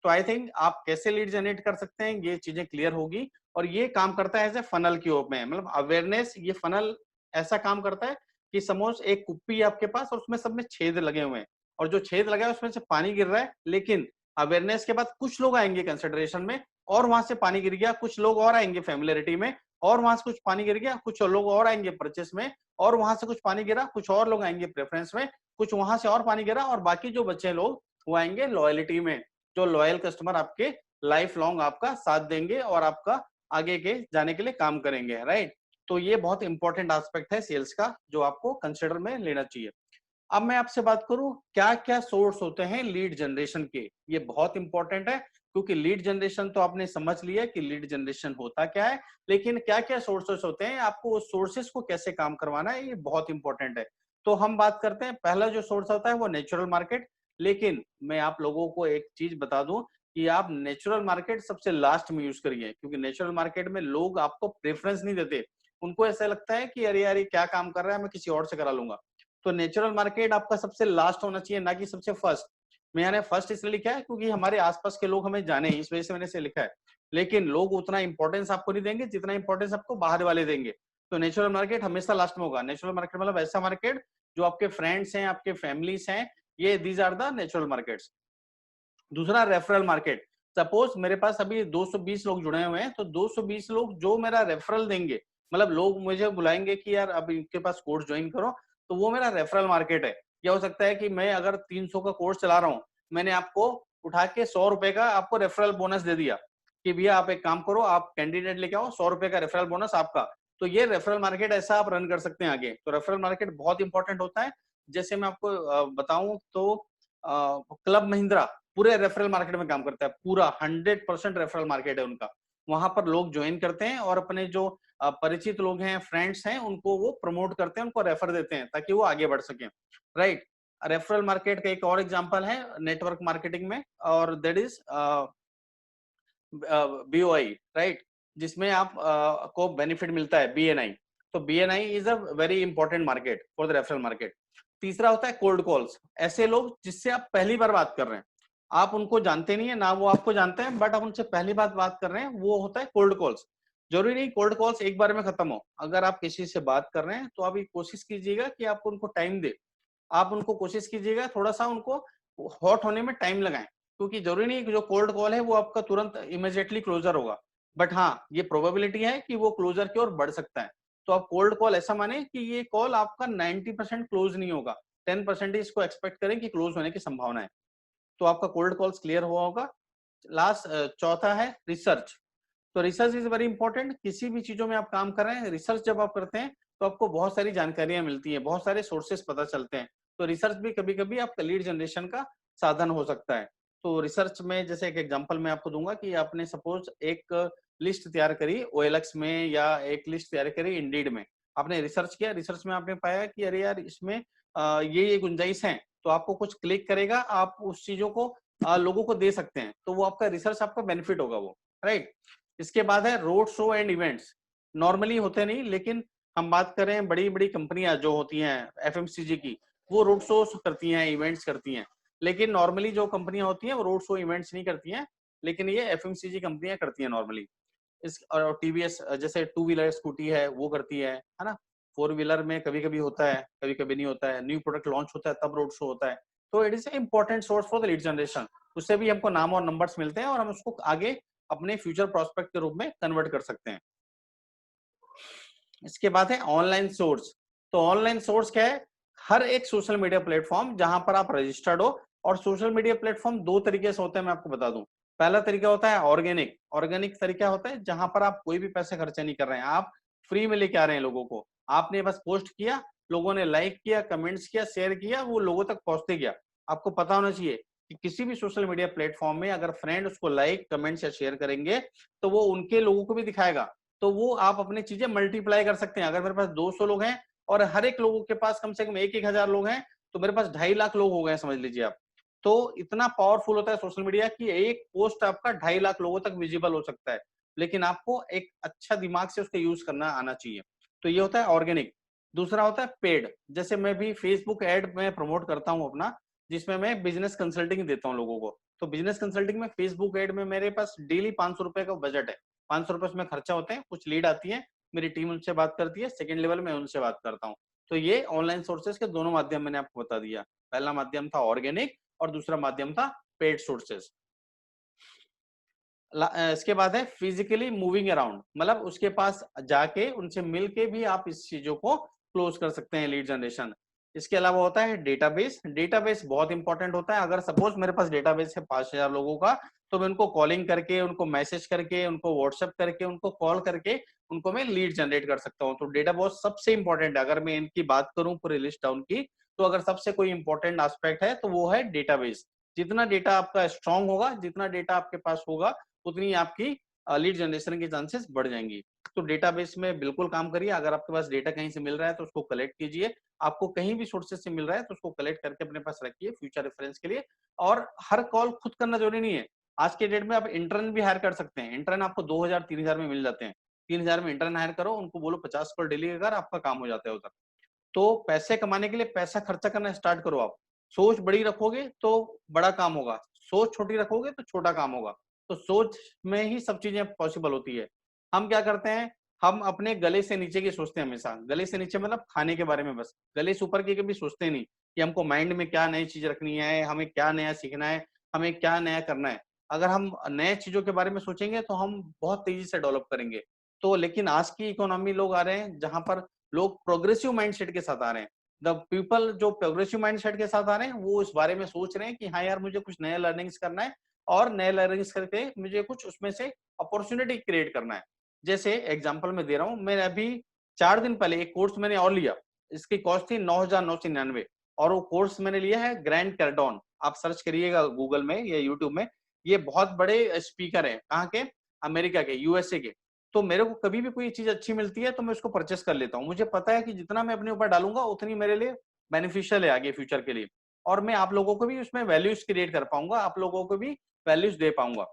तो आई थिंक आप कैसे लीड जनरेट कर सकते हैं ये चीजें क्लियर होगी। और ये काम करता है एज ए फनल के रूप में, मतलब अवेयरनेस। ये फनल ऐसा काम करता है कि सपोज एक कुप्पी है आपके पास और उसमें सब में छेद लगे हुए हैं, और जो छेद लगा है उसमें से पानी गिर रहा है। लेकिन अवेयरनेस के बाद कुछ लोग आएंगे कंसिडरेशन में और वहां से पानी गिर गया, कुछ लोग और आएंगे फैमिलियरिटी में और वहां से कुछ पानी गिर गया, कुछ लोग और आएंगे परचेस में और वहां से कुछ पानी गिरा, कुछ और लोग आएंगे प्रेफरेंस में, कुछ वहां से और पानी गिरा, और बाकी जो बचे लोग वो आएंगे लॉयलिटी में। जो लॉयल कस्टमर आपके लाइफ लॉन्ग आपका साथ देंगे और आपका आगे के जाने के लिए काम करेंगे, राइट। तो ये बहुत इंपॉर्टेंट एस्पेक्ट है सेल्स का जो आपको कंसिडर में लेना चाहिए। अब मैं आपसे बात करूं क्या क्या सोर्स होते हैं लीड जनरेशन के, ये बहुत इंपॉर्टेंट है क्योंकि लीड जनरेशन तो आपने समझ लिया कि लीड जनरेशन होता क्या है, लेकिन क्या क्या सोर्सेस होते हैं, आपको उस सोर्सेस को कैसे काम करवाना है, ये बहुत इंपॉर्टेंट है। तो हम बात करते हैं, पहला जो सोर्स होता है वो नेचुरल मार्केट। लेकिन मैं आप लोगों को एक चीज बता दूं कि आप नेचुरल मार्केट सबसे लास्ट में यूज करिए, क्योंकि नेचुरल मार्केट में लोग आपको प्रेफरेंस नहीं देते, उनको ऐसा लगता है कि अरे यार ये क्या काम कर रहा है, मैं किसी और से करा लूंगा। तो नेचुरल मार्केट आपका सबसे लास्ट होना चाहिए, ना कि सबसे फर्स्ट। मैंने फर्स्ट इसलिए लिखा है क्योंकि हमारे आसपास के लोग हमें जाने, इस वजह से मैंने इसे लिखा है। लेकिन लोग उतना इंपॉर्टेंस आपको नहीं देंगे जितना इंपॉर्टेंस आपको बाहर वाले देंगे। तो नेचुरल मार्केट हमेशा लास्ट में होगा। नेचुरल मार्केट मतलब ऐसा मार्केट जो आपके फ्रेंड्स हैं, आपके फैमिलीज हैं, ये these are the natural markets. दूसरा रेफरल मार्केट। सपोज मेरे पास अभी 220 लोग जुड़े हुए हैं, तो 220 लोग जो मेरा रेफरल देंगे, मतलब लोग मुझे बुलाएंगे कि यार अब इनके पास कोर्स ज्वाइन करो, तो वो मेरा रेफरल मार्केट है। क्या हो सकता है कि मैं अगर 300 का कोर्स चला रहा हूँ, मैंने आपको उठा के 100 रुपए का आपको रेफरल बोनस दे दिया कि भैया आप एक काम करो, आप कैंडिडेट लेके आओ, 100 रुपए का रेफरल बोनस आपका। तो ये रेफरल मार्केट ऐसा आप रन कर सकते हैं आगे। तो रेफरल मार्केट बहुत इंपॉर्टेंट होता है। जैसे मैं आपको बताऊं तो क्लब महिंद्रा पूरे रेफरल मार्केट में काम करता है, पूरा 100% रेफरल मार्केट है उनका। वहां पर लोग ज्वाइन करते हैं और अपने जो परिचित लोग हैं, फ्रेंड्स हैं, उनको वो प्रमोट करते हैं, उनको रेफर देते हैं ताकि वो आगे बढ़ सके, राइट। रेफरल मार्केट का एक और एग्जांपल है नेटवर्क मार्केटिंग में, और दैट इज BOI, राइट, जिसमें आप को बेनिफिट मिलता है BNI। तो BNI is a very important market for the referral market. तीसरा होता है कोल्ड कॉल्स। ऐसे लोग जिससे आप पहली बार बात कर रहे हैं, आप उनको जानते नहीं है ना वो आपको जानते हैं, बट आप उनसे पहली बार बात कर रहे हैं, वो होता है कोल्ड कॉल्स। जरूरी नहीं कोल्ड कॉल्स एक बार में खत्म हो। अगर आप किसी से बात कर रहे हैं तो आप कोशिश कीजिएगा कि आप उनको टाइम दे, आप उनको कोशिश कीजिएगा थोड़ा सा उनको हॉट होने में टाइम लगाएं, क्योंकि जरूरी नहीं कि जो कोल्ड कॉल है वो आपका तुरंत इमीडिएटली क्लोजर होगा, बट हाँ ये प्रोबेबिलिटी है कि वो क्लोजर की ओर बढ़ सकता है। तो आप कोल्ड कॉल ऐसा माने कि ये कॉल आपका 90% क्लोज नहीं होगा, 10% इसको एक्सपेक्ट करें कि क्लोज होने की संभावना है। तो आपका कोल्ड कॉल्स क्लियर हुआ होगा। लास्ट चौथा है रिसर्च। तो रिसर्च इज वेरी इंपॉर्टेंट। किसी भी चीजों में आप काम कर रहे हैं, रिसर्च जब आप करते हैं तो आपको बहुत सारी जानकारियां मिलती है, बहुत सारे सोर्सेस पता चलते हैं। तो रिसर्च भी कभी कभी आपका लीड जनरेशन का साधन हो सकता है। तो रिसर्च में जैसे एक एग्जांपल मैं आपको दूंगा कि आपने सपोज एक लिस्ट तैयार करी OLX में या एक लिस्ट तैयार करी इंडीड में, आपने रिसर्च किया, रिसर्च में आपने पाया कि अरे यार इसमें ये गुंजाइश है, तो आपको कुछ क्लिक करेगा, आप उस चीजों को लोगों को दे सकते हैं, तो वो आपका रिसर्च आपका बेनिफिट होगा वो, राइट। इसके बाद है road show and events. Normally होते नहीं, लेकिन हम बात करें बड़ी बड़ी कंपनियां जो होती हैं FMCG की, वो रोड शो करती हैं, इवेंट्स करती हैं। लेकिन नॉर्मली जो कंपनियां होती हैं वो रोड शो इवेंट्स नहीं करती हैं, लेकिन ये FMCG कंपनियां करती हैं नॉर्मली। इस और TVS जैसे 2 व्हीलर स्कूटी है वो करती है ना। 4 व्हीलर में कभी कभी होता है, कभी कभी नहीं होता है, न्यू प्रोडक्ट लॉन्च होता है तब रोड शो होता है। तो it is important source for the lead generation. उससे भी हमको नाम और नंबर्स मिलते हैं और हम उसको आगे अपने फ्यूचर प्रोस्पेक्ट के रूप में कन्वर्ट कर सकते हैं। इसके बाद है ऑनलाइन सोर्स। तो ऑनलाइन सोर्स क्या है? हर एक सोशल मीडिया प्लेटफॉर्म जहां पर आप रजिस्टर्ड हो। और सोशल मीडिया प्लेटफॉर्म दो तरीके से होते हैं, मैं आपको बता दूं। पहला तरीका होता है ऑर्गेनिक। ऑर्गेनिक तरीका होता है जहां पर आप कोई भी पैसे खर्चा नहीं कर रहे हैं, आप फ्री में लेके आ रहे हैं लोगों को। आपने बस पोस्ट किया, लोगों ने लाइक किया, कमेंट्स किया, शेयर किया, वो लोगों तक पहुंचते गया। आपको पता होना चाहिए कि किसी भी सोशल मीडिया प्लेटफॉर्म में अगर फ्रेंड उसको लाइक, कमेंट्स या शेयर करेंगे तो वो उनके लोगों को भी दिखाएगा। तो वो आप अपनी चीजें मल्टीप्लाई कर सकते हैं। अगर मेरे पास 200 लोग हैं और हर एक लोगों के पास कम से कम 1-1 हजार लोग हैं, तो मेरे पास 2.5 लाख लोग हो गए, समझ लीजिए आप। तो इतना पावरफुल होता है सोशल मीडिया कि एक पोस्ट आपका 2.5 लाख लोगों तक विजिबल हो सकता है। लेकिन आपको एक अच्छा दिमाग से उसका यूज करना आना चाहिए। तो ये होता है ऑर्गेनिक। दूसरा होता है पेड। जैसे मैं भी फेसबुक एड में प्रमोट करता हूँ अपना, जिसमें मैं बिजनेस कंसल्टिंग देता हूँ लोगों को। तो बिजनेस कंसल्टिंग में फेसबुक एड में मेरे पास डेली 500 रुपए का बजट है। 500 रुपए उसमें खर्चा होते हैं, कुछ लीड आती है, मेरी टीम उनसे बात करती है, सेकंड लेवल में उनसे बात करता हूँ। तो ये ऑनलाइन सोर्सेज के दोनों माध्यम मैंने आपको बता दिया। पहला माध्यम था ऑर्गेनिक और दूसरा माध्यम था पेड सोर्सेज। इसके बाद है फिजिकली मूविंग अराउंड, मतलब उसके पास जाके उनसे मिलके भी आप इस चीजों को क्लोज कर सकते हैं, लीड जनरेशन। इसके अलावा होता है डेटाबेस। डेटाबेस बहुत इंपॉर्टेंट होता है। अगर सपोज मेरे पास डेटाबेस है 5000 लोगों का, तो मैं उनको कॉलिंग करके, उनको मैसेज करके, उनको व्हाट्सएप करके, उनको कॉल करके उनको मैं लीड जनरेट कर सकता हूँ। तो डेटाबेस सबसे इंपॉर्टेंट है। अगर मैं इनकी बात करूं पूरी लिस्ट डाउन की, तो अगर सबसे कोई इंपॉर्टेंट एस्पेक्ट है तो वो है डेटाबेस। जितना डेटा आपका स्ट्रांग होगा, जितना डेटा आपके पास होगा, उतनी आपकी लीड जनरेशन की चांसेस बढ़ जाएंगी। तो डेटाबेस में बिल्कुल काम करिए। अगर आपके पास डेटा कहीं से मिल रहा है तो उसको कलेक्ट कीजिए। आपको कहीं भी सोर्सेस से मिल रहा है तो उसको कलेक्ट करके अपने पास रखिए फ्यूचर रेफरेंस के लिए। और हर कॉल खुद करना जरूरी नहीं है। आज के डेट में आप इंटर्न भी हायर कर सकते हैं। इंटर्न आपको 2000-3000 में मिल जाते हैं। 3000 में इंटर्न हायर करो, उनको बोलो 50 कॉल डेली अगर आपका काम हो जाता है उधर। तो पैसे कमाने के लिए पैसा खर्चा करना स्टार्ट करो। आप सोच बड़ी रखोगे तो बड़ा काम होगा, सोच छोटी रखोगे तो छोटा काम होगा। तो सोच में ही सब चीजें पॉसिबल होती है। हम क्या करते हैं, हम अपने गले से नीचे की सोचते हैं हमेशा। गले से नीचे मतलब खाने के बारे में, बस गले से ऊपर की कभी सोचते नहीं कि हमको माइंड में क्या नई चीज रखनी है, हमें क्या नया सीखना है, हमें क्या नया करना है। अगर हम नए चीजों के बारे में सोचेंगे तो हम बहुत तेजी से डेवलप करेंगे। तो लेकिन आज की इकोनॉमी लोग आ रहे हैं जहां पर लोग प्रोग्रेसिव माइंडसेट के साथ आ रहे हैं। द पीपल जो प्रोग्रेसिव माइंडसेट के साथ आ रहे हैं वो इस बारे में सोच रहे हैं कि हाँ यार, मुझे कुछ नया लर्निंग्स करना है और नए लर्निंग्स करके मुझे कुछ उसमें से अपॉर्चुनिटी क्रिएट करना है। जैसे एग्जांपल मैं दे रहा हूँ, मैं अभी 4 दिन पहले एक कोर्स मैंने और लिया। इसकी कॉस्ट थी 9,999 और वो कोर्स मैंने लिया है ग्रैंड कैर्डोन। आप सर्च करिएगा गूगल में या यूट्यूब में। ये बहुत बड़े स्पीकर है, कहाँ के, अमेरिका के, यूएसए के। तो मेरे को कभी भी कोई चीज अच्छी मिलती है तो मैं उसको परचेस कर लेता हूँ। मुझे पता है कि जितना मैं अपने ऊपर डालूंगा उतनी मेरे लिए बेनिफिशियल है आगे फ्यूचर के लिए। और मैं आप लोगों को भी उसमें वैल्यूज क्रिएट कर पाऊंगा, आप लोगों को भी वैल्यूज दे पाऊंगा।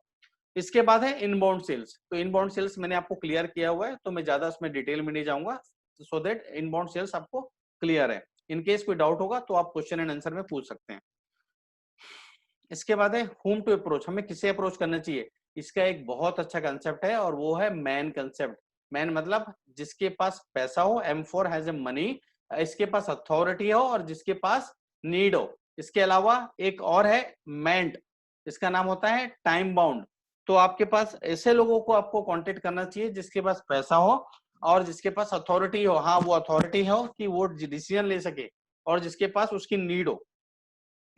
इसके बाद है इनबाउंड सेल्स। तो इनबाउंड सेल्स मैंने आपको क्लियर किया हुआ है, तो मैं ज्यादा उसमें डिटेल में नहीं जाऊंगा, सो दैट इनबाउंड सेल्स आपको क्लियर है। इन केस कोई डाउट होगा तो आप क्वेश्चन एंड आंसर में पूछ सकते हैं। इसके बाद है होम टू अप्रोच, हमें किसे अप्रोच करना चाहिए। इसका एक बहुत अच्छा कंसेप्ट है और वो है मैन कंसेप्ट। मैन मतलब जिसके पास पैसा हो, M for has a money, इसके पास अथॉरिटी हो और जिसके पास नीड हो। इसके अलावा एक और है मैंट, इसका नाम होता है टाइम बाउंड। तो आपके पास ऐसे लोगों को आपको कांटेक्ट करना चाहिए जिसके पास पैसा हो और जिसके पास अथॉरिटी हो। हाँ, वो अथॉरिटी हो कि वो डिसीजन ले सके, और जिसके पास उसकी नीड हो।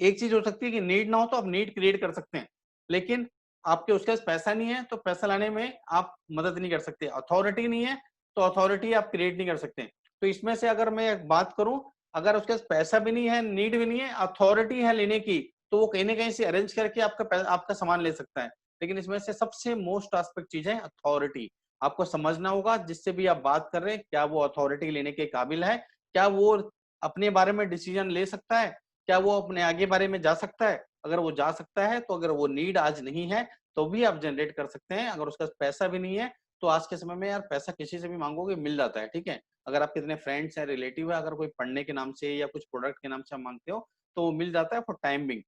एक चीज हो सकती है कि नीड ना हो तो आप नीड क्रिएट कर सकते हैं, लेकिन आपके उसके पास पैसा नहीं है तो पैसा लाने में आप मदद नहीं कर सकते। अथॉरिटी नहीं है तो अथॉरिटी आप क्रिएट नहीं कर सकते। तो इसमें से अगर मैं एक बात करूं, अगर उसके पास पैसा भी नहीं है, नीड भी नहीं है, अथॉरिटी है लेने की, तो वो कहीं ना कहीं से अरेंज करके आपका सामान ले सकता है। लेकिन इसमें से सबसे मोस्ट एस्पेक्ट चीज है अथॉरिटी। आपको समझना होगा जिससे भी आप बात कर रहे हैं, क्या वो अथॉरिटी लेने के काबिल है, क्या वो अपने बारे में डिसीजन ले सकता है, क्या वो अपने आगे बारे में जा सकता है। अगर वो जा सकता है तो अगर वो नीड आज नहीं है तो भी आप जनरेट कर सकते हैं। अगर उसका पैसा भी नहीं है तो आज के समय में यार पैसा किसी से भी मांगोगे मिल जाता है, ठीक है। अगर आप कितने फ्रेंड्स हैं, रिलेटिव है, अगर कोई पढ़ने के नाम से या कुछ प्रोडक्ट के नाम से आप मांगते हो तो वो मिल जाता है फॉर टाइम बिंग।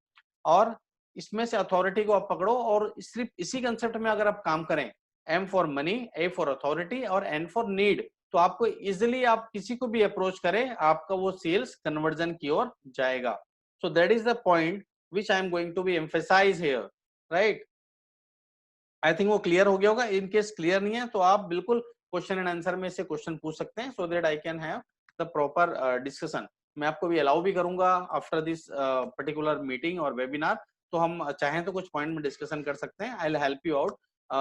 और इसमें से अथॉरिटी को आप पकड़ो और सिर्फ इसी कंसेप्ट में अगर आप काम करें, M for money, A for authority और एन फॉर नीड, तो आपको इजिली आप किसी को भी अप्रोच करें, आपका वो सेल्स कन्वर्जन की ओर जाएगा। So that is the point which I am going to be emphasize here, right? I think वो क्लियर हो गया होगा। इन केस क्लियर नहीं है तो आप बिल्कुल क्वेश्चन एंड आंसर में से क्वेश्चन पूछ सकते हैं, so that I can have the proper discussion. मैं आपको भी अलाउ भी करूंगा आफ्टर दिस पर्टिकुलर मीटिंग और वेबिनार, तो हम चाहें तो कुछ पॉइंट में डिस्कशन कर सकते हैं। I will help you out,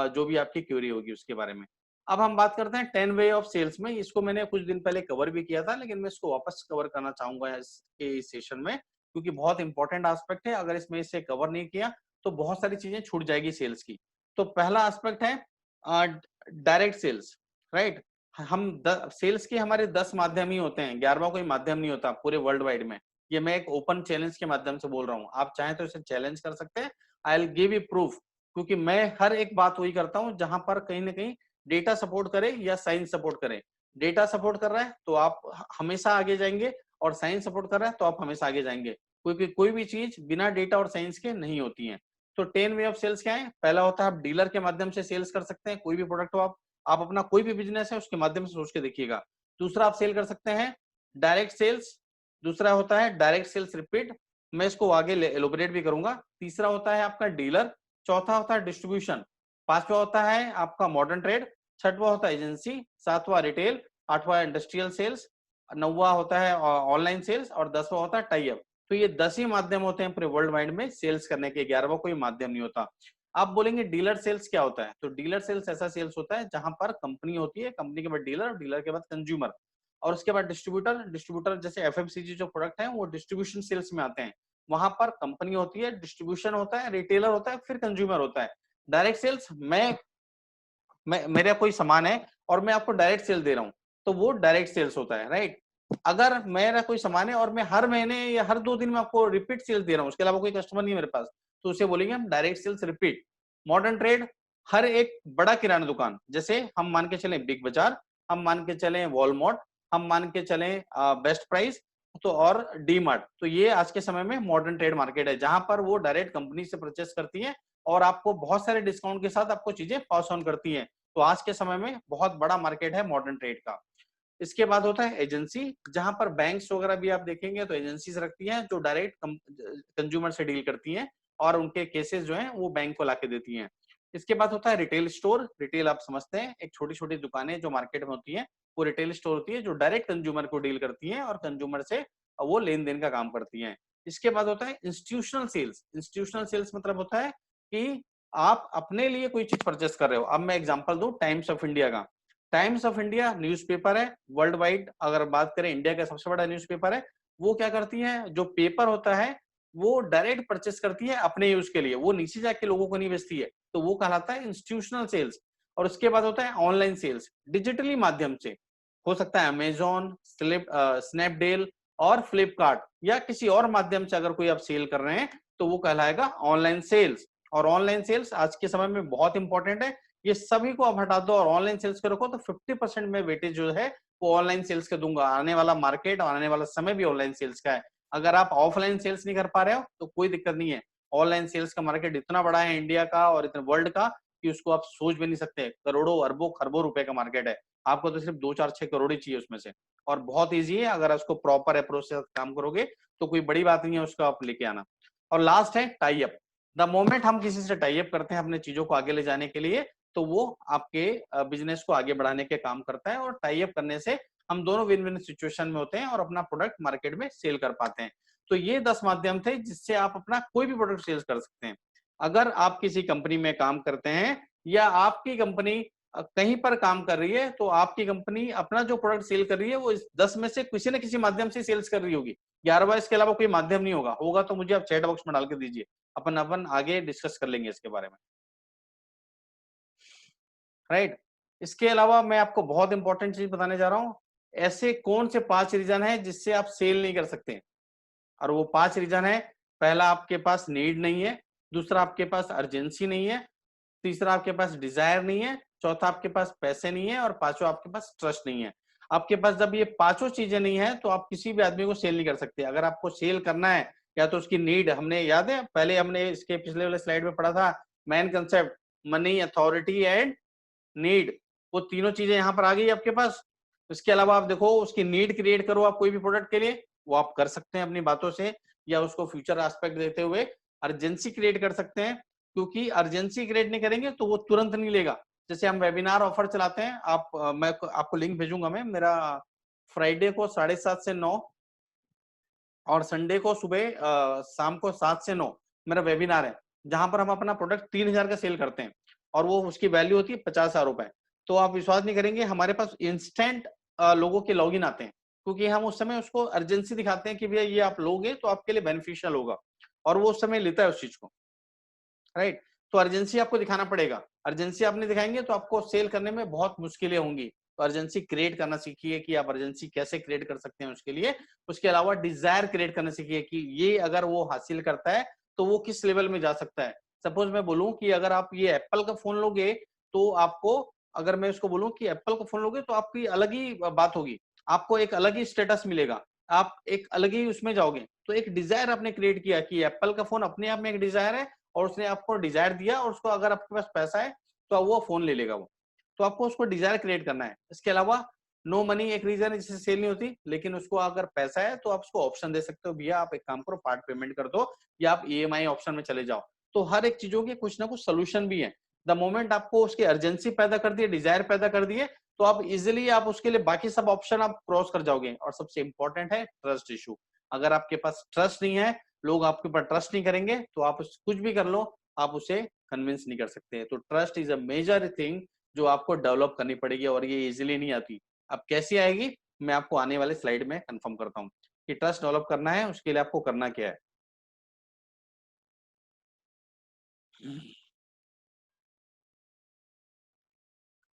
जो भी आपकी क्यूरी होगी उसके बारे में। अब हम बात करते हैं 10 वे ऑफ सेल्स में। इसको मैंने कुछ दिन पहले कवर भी किया था, लेकिन मैं इसको वापस कवर करना चाहूंगा इसके सेशन में, क्योंकि बहुत इंपॉर्टेंट एस्पेक्ट है। अगर इसमें इसे कवर नहीं किया तो बहुत सारी चीजें छूट जाएगी सेल्स की। तो पहला एस्पेक्ट है डायरेक्ट सेल्स, राइट। हम सेल्स के हमारे 10 माध्यम ही होते हैं, 11वां कोई माध्यम नहीं होता पूरे वर्ल्ड वाइड में। ये मैं एक ओपन चैलेंज के माध्यम से बोल रहा हूँ, आप चाहें तो इसे चैलेंज कर सकते हैं। I will give you proof, क्योंकि मैं हर एक बात वही करता हूँ जहां पर कहीं ना कहीं डेटा सपोर्ट करे या साइंस सपोर्ट करे। डेटा सपोर्ट कर रहा है तो आप हमेशा आगे जाएंगे, और साइंस सपोर्ट कर रहा है तो आप हमेशा आगे जाएंगे, क्योंकि कोई भी चीज बिना डेटा और साइंस के नहीं होती है। तो 10 वे ऑफ सेल्स क्या है। पहला होता है आप डीलर के माध्यम से सेल्स कर सकते हैं, कोई भी प्रोडक्ट हो, आप अपना कोई भी बिजनेस है उसके माध्यम से सोच के देखिएगा। दूसरा आप सेल कर सकते हैं डायरेक्ट सेल्स। दूसरा होता है डायरेक्ट सेल्स रिपीट, मैं इसको आगे एलोबरेट भी करूंगा। तीसरा होता है आपका डीलर। चौथा होता है डिस्ट्रीब्यूशन। पांचवा होता है आपका मॉडर्न ट्रेड। छठवा होता है एजेंसी। सातवां रिटेल। आठवां इंडस्ट्रियल सेल्स। 9वां होता है ऑनलाइन सेल्स और 10वां होता है टाई अप। तो ये 10 ही माध्यम होते हैं पूरे वर्ल्ड वाइड में सेल्स करने के, 11वां कोई माध्यम नहीं होता। आप बोलेंगे डीलर सेल्स क्या होता है, तो डीलर सेल्स ऐसा सेल्स होता है जहां पर कंपनी होती है, कंपनी के बाद डीलर, डीलर के बाद कंज्यूमर और उसके बाद डिस्ट्रीब्यूटर। डिस्ट्रीब्यूटर जैसे एफएमसीजी जो प्रोडक्ट है वो डिस्ट्रीब्यूशन सेल्स में आते हैं, वहां पर कंपनी होती है, डिस्ट्रीब्यूशन होता है, रिटेलर होता है, फिर कंज्यूमर होता है। डायरेक्ट सेल्स मैं मेरा कोई सामान है और मैं आपको डायरेक्ट सेल दे रहा हूं, तो वो डायरेक्ट सेल्स होता है, राइट। अगर मेरा कोई सामान है और मैं हर महीने या हर 2 दिन में आपको रिपीट सेल्स दे रहा हूं, उसके अलावा कोई कस्टमर नहीं है मेरे पास, तो उसे बोलेंगे हम direct sales repeat. Modern trade, हर एक बड़ा किराना दुकान, जैसे हम मान के चलें बिग बाजार, हम मान के चलें वॉलमार्ट, हम मान के चलें बेस्ट प्राइस, तो और डी मार्ट, तो ये आज के समय में मॉडर्न ट्रेड मार्केट है जहां पर वो डायरेक्ट कंपनी से परचेस करती है और आपको बहुत सारे डिस्काउंट के साथ आपको चीजें पास ऑन करती है। तो आज के समय में बहुत बड़ा मार्केट है मॉडर्न ट्रेड का। इसके बाद होता है एजेंसी, जहां पर बैंक्स वगैरह भी आप देखेंगे तो एजेंसीज रखती हैं जो डायरेक्ट कंज्यूमर से डील करती हैं और उनके केसेस जो हैं वो बैंक को लाके देती हैं। इसके बाद होता है रिटेल स्टोर। रिटेल आप समझते हैं, एक छोटी छोटी दुकानें जो मार्केट में होती हैं, वो रिटेल स्टोर होती है जो डायरेक्ट कंज्यूमर को डील करती हैं और कंज्यूमर से वो लेन देन का काम करती हैं। इसके बाद होता है इंस्टीट्यूशनल सेल्स। इंस्टीट्यूशनल सेल्स मतलब होता है कि आप अपने लिए कोई चीज परचेस कर रहे हो। अब मैं एग्जांपल दूं टाइम्स ऑफ इंडिया का। टाइम्स ऑफ इंडिया न्यूज़पेपर है, वर्ल्ड वाइड अगर बात करें इंडिया का सबसे बड़ा न्यूज़पेपर है। वो क्या करती है, जो पेपर होता है वो डायरेक्ट परचेस करती है अपने यूज के लिए, वो नीचे जाके लोगों को नहीं बेचती है, तो वो कहलाता है इंस्टीट्यूशनल सेल्स। और उसके बाद होता है ऑनलाइन सेल्स, डिजिटली माध्यम से हो सकता है अमेजोन, स्नैपडील और फ्लिपकार्ट या किसी और माध्यम से अगर कोई आप सेल कर रहे हैं तो वो कहलाएगा ऑनलाइन सेल्स। और ऑनलाइन सेल्स आज के समय में बहुत इंपॉर्टेंट है, ये सभी को आप हटा दो और ऑनलाइन सेल्स को रखो तो 50% में वेटेज जो है वो ऑनलाइन सेल्स के दूंगा। आने वाला मार्केट और आने वाला समय भी ऑनलाइन सेल्स का है। अगर आप ऑफलाइन सेल्स नहीं कर पा रहे हो तो कोई दिक्कत नहीं है, ऑनलाइन सेल्स का मार्केट इतना बड़ा है इंडिया का और इतने वर्ल्ड का कि उसको आप सोच भी नहीं सकते। करोड़ों अरबों खरबों रुपए का मार्केट है, आपको तो सिर्फ 2 4 6 करोड़ ही चाहिए उसमें से, और बहुत ईजी है अगर उसको प्रॉपर अप्रोच से काम करोगे तो कोई बड़ी बात नहीं है उसको आप लेके आना। और लास्ट है टाई अप। द मोमेंट हम किसी से टाई अप करते हैं अपने चीजों को आगे ले जाने के लिए, तो वो आपके बिजनेस को आगे बढ़ाने के काम करता है। और टाई अप करने से हम दोनों विन विन सिचुएशन में होते हैं और अपना प्रोडक्ट मार्केट में सेल कर पाते हैं। तो ये 10 माध्यम थे जिससे आप अपना कोई भी प्रोडक्ट सेल कर सकते हैं। अगर आप किसी कंपनी में काम करते हैं या आपकी कंपनी कहीं पर काम कर रही है, तो आपकी कंपनी अपना जो प्रोडक्ट सेल कर रही है वो इस 10 में से किसी न किसी माध्यम से सेल्स कर रही होगी। 11वां इसके अलावा कोई माध्यम नहीं होगा, होगा तो मुझे आप चैट बॉक्स में डाल के दीजिए, अपन अपन आगे डिस्कस कर लेंगे इसके बारे में, राइट। इसके अलावा मैं आपको बहुत इंपॉर्टेंट चीज बताने जा रहा हूं, ऐसे कौन से 5 रीजन है जिससे आप सेल नहीं कर सकते। और वो 5 रीजन है, पहला आपके पास नीड नहीं है, दूसरा आपके पास अर्जेंसी नहीं है, तीसरा आपके पास डिजायर नहीं है, चौथा आपके पास पैसे नहीं है और पांचवा आपके पास ट्रस्ट नहीं है। आपके पास जब ये पांचों चीजें नहीं है तो आप किसी भी आदमी को सेल नहीं कर सकते। अगर आपको सेल करना है या तो उसकी नीड, हमने याद है पहले हमने इसके पिछले वाले स्लाइड में पढ़ा था, man concept, money, authority and need, वो तीनों चीजें यहाँ पर आ गई आपके पास। इसके अलावा आप देखो उसकी नीड क्रिएट करो आप कोई भी प्रोडक्ट के लिए, वो आप कर सकते हैं अपनी बातों से या उसको फ्यूचर एस्पेक्ट देते हुए। अर्जेंसी क्रिएट कर सकते हैं, क्योंकि अर्जेंसी क्रिएट नहीं करेंगे तो वो तुरंत नहीं लेगा। जैसे हम वेबिनार ऑफर चलाते हैं, आप मैं आपको लिंक भेजूंगा, मैं मेरा फ्राइडे को 7:30 से 9 और संडे को सुबह शाम को 7 से 9 मेरा वेबिनार है, जहां पर हम अपना प्रोडक्ट 3,000 का सेल करते हैं और वो उसकी वैल्यू होती है 50,000 रुपए। तो आप विश्वास नहीं करेंगे, हमारे पास इंस्टेंट लोगों के लॉगिन आते हैं, क्योंकि हम उस समय उसको अर्जेंसी दिखाते हैं कि भैया ये आप लोगे तो आपके लिए बेनिफिशियल होगा, और वो उस समय लेता है उस चीज को, राइट। तो अर्जेंसी आपको दिखाना पड़ेगा, अर्जेंसी आप नहीं दिखाएंगे तो आपको सेल करने में बहुत मुश्किलें होंगी। तो अर्जेंसी क्रिएट करना सीखिए कि आप अर्जेंसी कैसे क्रिएट कर सकते हैं उसके लिए। उसके अलावा डिजायर क्रिएट करना सीखिए कि ये अगर वो हासिल करता है तो वो किस लेवल में जा सकता है। सपोज मैं बोलूं कि अगर आप ये एप्पल का फोन लोगे तो आपको, अगर मैं उसको बोलूं कि एप्पल का फोन लोगे तो आपकी अलग ही बात होगी, आपको एक अलग ही स्टेटस मिलेगा, आप एक अलग ही उसमें जाओगे। तो एक डिजायर आपने क्रिएट किया कि एप्पल का फोन अपने आप में एक डिजायर है और उसने आपको डिजायर दिया, और उसको अगर आपके पास पैसा है तो वो फोन ले लेगा वो। तो आपको उसको डिजायर क्रिएट करना है। इसके अलावा नो मनी एक रीजन है जिससे सेल नहीं होती, लेकिन उसको अगर पैसा है तो आप उसको ऑप्शन दे सकते हो, भैया आप एक काम करो पार्ट पेमेंट कर दो या आप ईएमआई ऑप्शन में चले जाओ। तो हर एक चीजों के कुछ ना कुछ सोल्यूशन भी है। द मोमेंट आपको उसकी अर्जेंसी पैदा कर दिए, डिजायर पैदा कर दिए, तो आप इजिली आप उसके लिए बाकी सब ऑप्शन आप क्रॉस कर जाओगे। और सबसे इंपॉर्टेंट है ट्रस्ट इशू। अगर आपके पास ट्रस्ट नहीं है, लोग आपके ऊपर ट्रस्ट नहीं करेंगे, तो आप कुछ भी कर लो, आप उसे कन्विंस नहीं कर सकते। तो trust is a major thing जो आपको डेवलप करनी पड़ेगी, और ये इजिली नहीं आती। अब कैसी आएगी, मैं आपको आने वाले स्लाइड में कंफर्म करता हूँ कि ट्रस्ट डेवलप करना है, उसके लिए आपको करना क्या है।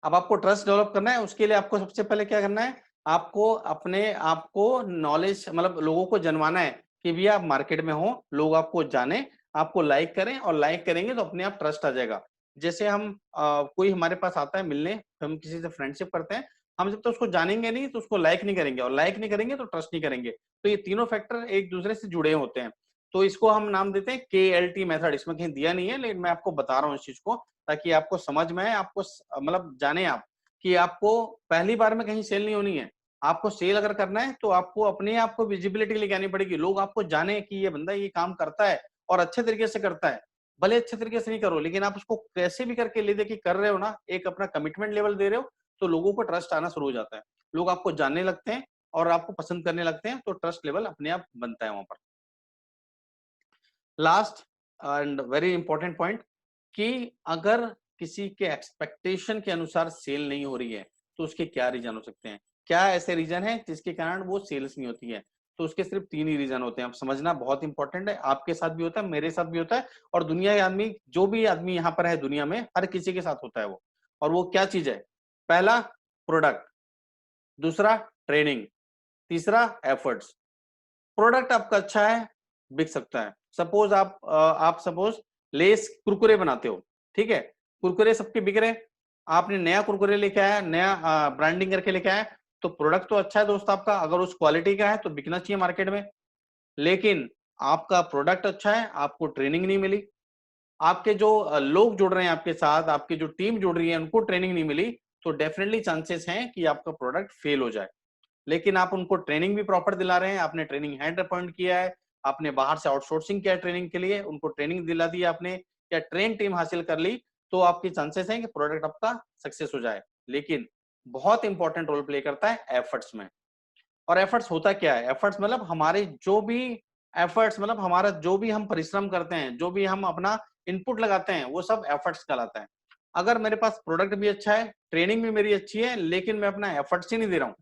अब आपको ट्रस्ट डेवलप करना है, उसके लिए आपको सबसे पहले क्या करना है, आपको अपने आप को नॉलेज मतलब लोगों को जनवाना है कि भैया आप मार्केट में हो, लोग आपको जाने, आपको लाइक करें, और लाइक करेंगे तो अपने आप ट्रस्ट आ जाएगा। जैसे हम कोई हमारे पास आता है मिलने, हम किसी से फ्रेंडशिप करते हैं, हम जब तक उसको जानेंगे नहीं तो उसको लाइक नहीं करेंगे, और लाइक नहीं करेंगे तो ट्रस्ट नहीं करेंगे। तो ये तीनों फैक्टर एक दूसरे से जुड़े होते हैं। तो इसको हम नाम देते हैं KLT मेथड। इसमें कहीं दिया नहीं है, लेकिन मैं आपको बता रहा हूँ इस चीज को, ताकि आपको समझ में आए, आपको मतलब जाने आप कि आपको पहली बार में कहीं सेल नहीं होनी है। आपको सेल अगर करना है तो आपको अपने आप को विजिबिलिटी लेके आनी पड़ेगी, लोग आपको जाने कि ये बंदा ये काम करता है और अच्छे तरीके से करता है। भले अच्छे तरीके से नहीं करो, लेकिन आप उसको कैसे भी करके ले दे कि कर रहे हो ना, एक अपना कमिटमेंट लेवल दे रहे हो, तो लोगों को ट्रस्ट आना शुरू हो जाता है। लोग आपको जानने लगते हैं और आपको पसंद करने लगते हैं, तो ट्रस्ट लेवल अपने आप बनता है वहां पर। Last and very important point, कि अगर किसी के एक्सपेक्टेशन के अनुसार सेल नहीं हो रही है, तो उसके क्या रीजन हो सकते हैं, क्या ऐसे रीजन है जिसके कारण वो सेल्स नहीं होती है। तो उसके सिर्फ 3 ही रीजन होते हैं। आप समझना बहुत इंपॉर्टेंट है, आपके साथ भी होता है, मेरे साथ भी होता है, और दुनिया के आदमी, जो भी आदमी यहाँ पर है दुनिया में, हर किसी के साथ होता है वो। और वो क्या चीज है, पहला प्रोडक्ट, दूसरा ट्रेनिंग, तीसरा एफर्ट्स। प्रोडक्ट आपका अच्छा है, बिक सकता है। सपोज आप सपोज लेस कुरकुरे बनाते हो, ठीक है, कुरकुरे सबके बिक रहे, आपने नया कुरकुरे लेके आया, नया ब्रांडिंग करके लेके आया, तो प्रोडक्ट तो अच्छा है दोस्त आपका, अगर उस क्वालिटी का है तो बिकना चाहिए मार्केट में। लेकिन आपका प्रोडक्ट अच्छा है, आपको ट्रेनिंग नहीं मिली, आपके जो लोग जुड़ रहे हैं आपके साथ, आपकी जो टीम जुड़ रही है, उनको ट्रेनिंग नहीं मिली, तो डेफिनेटली चांसेस हैं कि आपका प्रोडक्ट फेल हो जाए। लेकिन आप उनको ट्रेनिंग भी प्रॉपर दिला रहे हैं, आपने ट्रेनिंग हैंड अपॉइंट किया है, आपने बाहर से आउटसोर्सिंग किया ट्रेनिंग के लिए, उनको ट्रेनिंग दिला दी आपने, या ट्रेन टीम हासिल कर ली, तो आपकी चांसेस हैं कि प्रोडक्ट आपका सक्सेस हो जाए। लेकिन बहुत इंपॉर्टेंट रोल प्ले करता है एफर्ट्स में। और एफर्ट्स होता क्या है, एफर्ट्स मतलब हमारे जो भी एफर्ट्स, मतलब हमारा जो भी हम परिश्रम करते हैं, जो भी हम अपना इनपुट लगाते हैं, वो सब एफर्ट्स कहलाता है। अगर मेरे पास प्रोडक्ट भी अच्छा है, ट्रेनिंग भी मेरी अच्छी है, लेकिन मैं अपना एफर्ट्स ही नहीं दे रहा हूँ।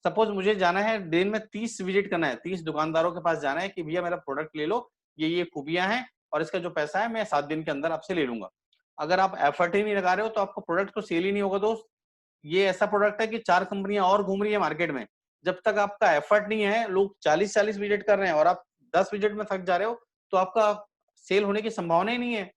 सपोज मुझे जाना है दिन में 30 विजिट करना है, 30 दुकानदारों के पास जाना है कि भैया मेरा प्रोडक्ट ले लो, ये खूबियां हैं, और इसका जो पैसा है मैं 7 दिन के अंदर आपसे ले लूंगा। अगर आप एफर्ट ही नहीं लगा रहे हो, तो आपका प्रोडक्ट तो सेल ही नहीं होगा दोस्त। ये ऐसा प्रोडक्ट है कि 4 कंपनियां और घूम रही है मार्केट में, जब तक आपका एफर्ट नहीं है, लोग 40-40 विजिट कर रहे हैं और आप 10 विजिट में थक जा रहे हो, तो आपका सेल होने की संभावना ही नहीं है।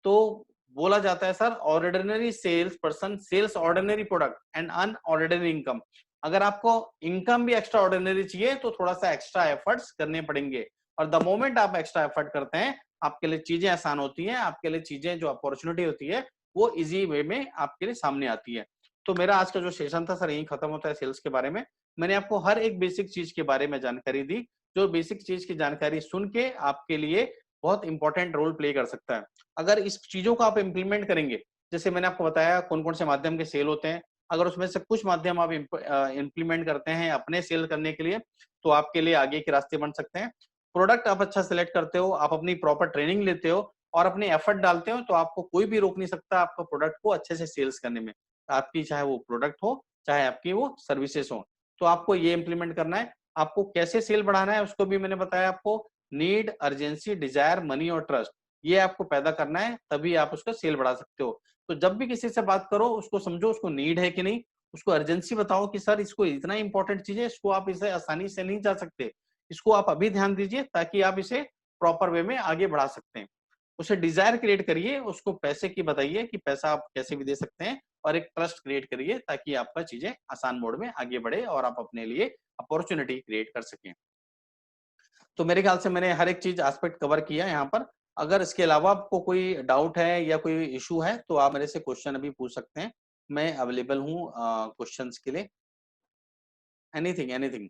तो बोला जाता है sir, ordinary sales person sales ordinary product and unordinary income. अगर आपको इनकम भी एक्स्ट्रा ऑर्डिनरी चाहिए, तो थोड़ा सा एक्स्ट्रा एफर्ट्स करने पड़ेंगे। और द मोमेंट आप एक्स्ट्रा एफर्ट करते हैं, आपके लिए चीजें आसान होती हैं, आपके लिए चीजें जो अपॉर्चुनिटी होती है वो इजी वे में आपके लिए सामने आती है। तो मेरा आज का जो सेशन था सर यही खत्म होता है सेल्स के बारे में। मैंने आपको हर एक बेसिक चीज के बारे में जानकारी दी, जो बेसिक चीज की जानकारी सुन के आपके लिए बहुत इंपॉर्टेंट रोल प्ले कर सकता है। अगर इस चीजों को आप इम्प्लीमेंट करेंगे, जैसे मैंने आपको बताया कौन कौन से माध्यम के सेल होते हैं, अगर उसमें से कुछ माध्यम आप इम्प्लीमेंट करते हैं अपने सेल करने के लिए, तो आपके लिए आगे के रास्ते बन सकते हैं। प्रोडक्ट आप अच्छा सिलेक्ट करते हो, आप अपनी प्रॉपर ट्रेनिंग लेते हो और अपने एफर्ट डालते हो, तो आपको कोई भी रोक नहीं सकता आपका प्रोडक्ट को अच्छे से सेल्स करने में। आपकी चाहे वो प्रोडक्ट हो, चाहे आपकी वो सर्विसेज हो, तो आपको ये इम्प्लीमेंट करना है। आपको कैसे सेल बढ़ाना है उसको भी मैंने बताया आपको। नीड, अर्जेंसी, डिजायर, मनी और ट्रस्ट, ये आपको पैदा करना है, तभी आप उसका सेल बढ़ा सकते हो। तो जब भी किसी से बात करो, उसको समझो उसको नीड है कि नहीं, उसको अर्जेंसी बताओ कि सर इसको इतना इंपॉर्टेंट चीज है, इसको आप इसे आसानी से नहीं जा सकते, इसको आप अभी ध्यान दीजिए ताकि आप इसे प्रॉपर वे में आगे बढ़ा सकते हैं। उसे डिजायर क्रिएट करिए, उसको पैसे की बताइए कि पैसा आप कैसे भी दे सकते हैं, और एक ट्रस्ट क्रिएट करिए ताकि आपका चीजें आसान मोड में आगे बढ़े और आप अपने लिए अपॉर्चुनिटी क्रिएट कर सकें। तो मेरे ख्याल से मैंने हर एक चीज एस्पेक्ट कवर किया यहाँ पर। अगर इसके अलावा आपको कोई डाउट है या कोई इशू है, तो आप मेरे से क्वेश्चन अभी पूछ सकते हैं। मैं अवेलेबल हूँ क्वेश्चंस के लिए। Anything anything.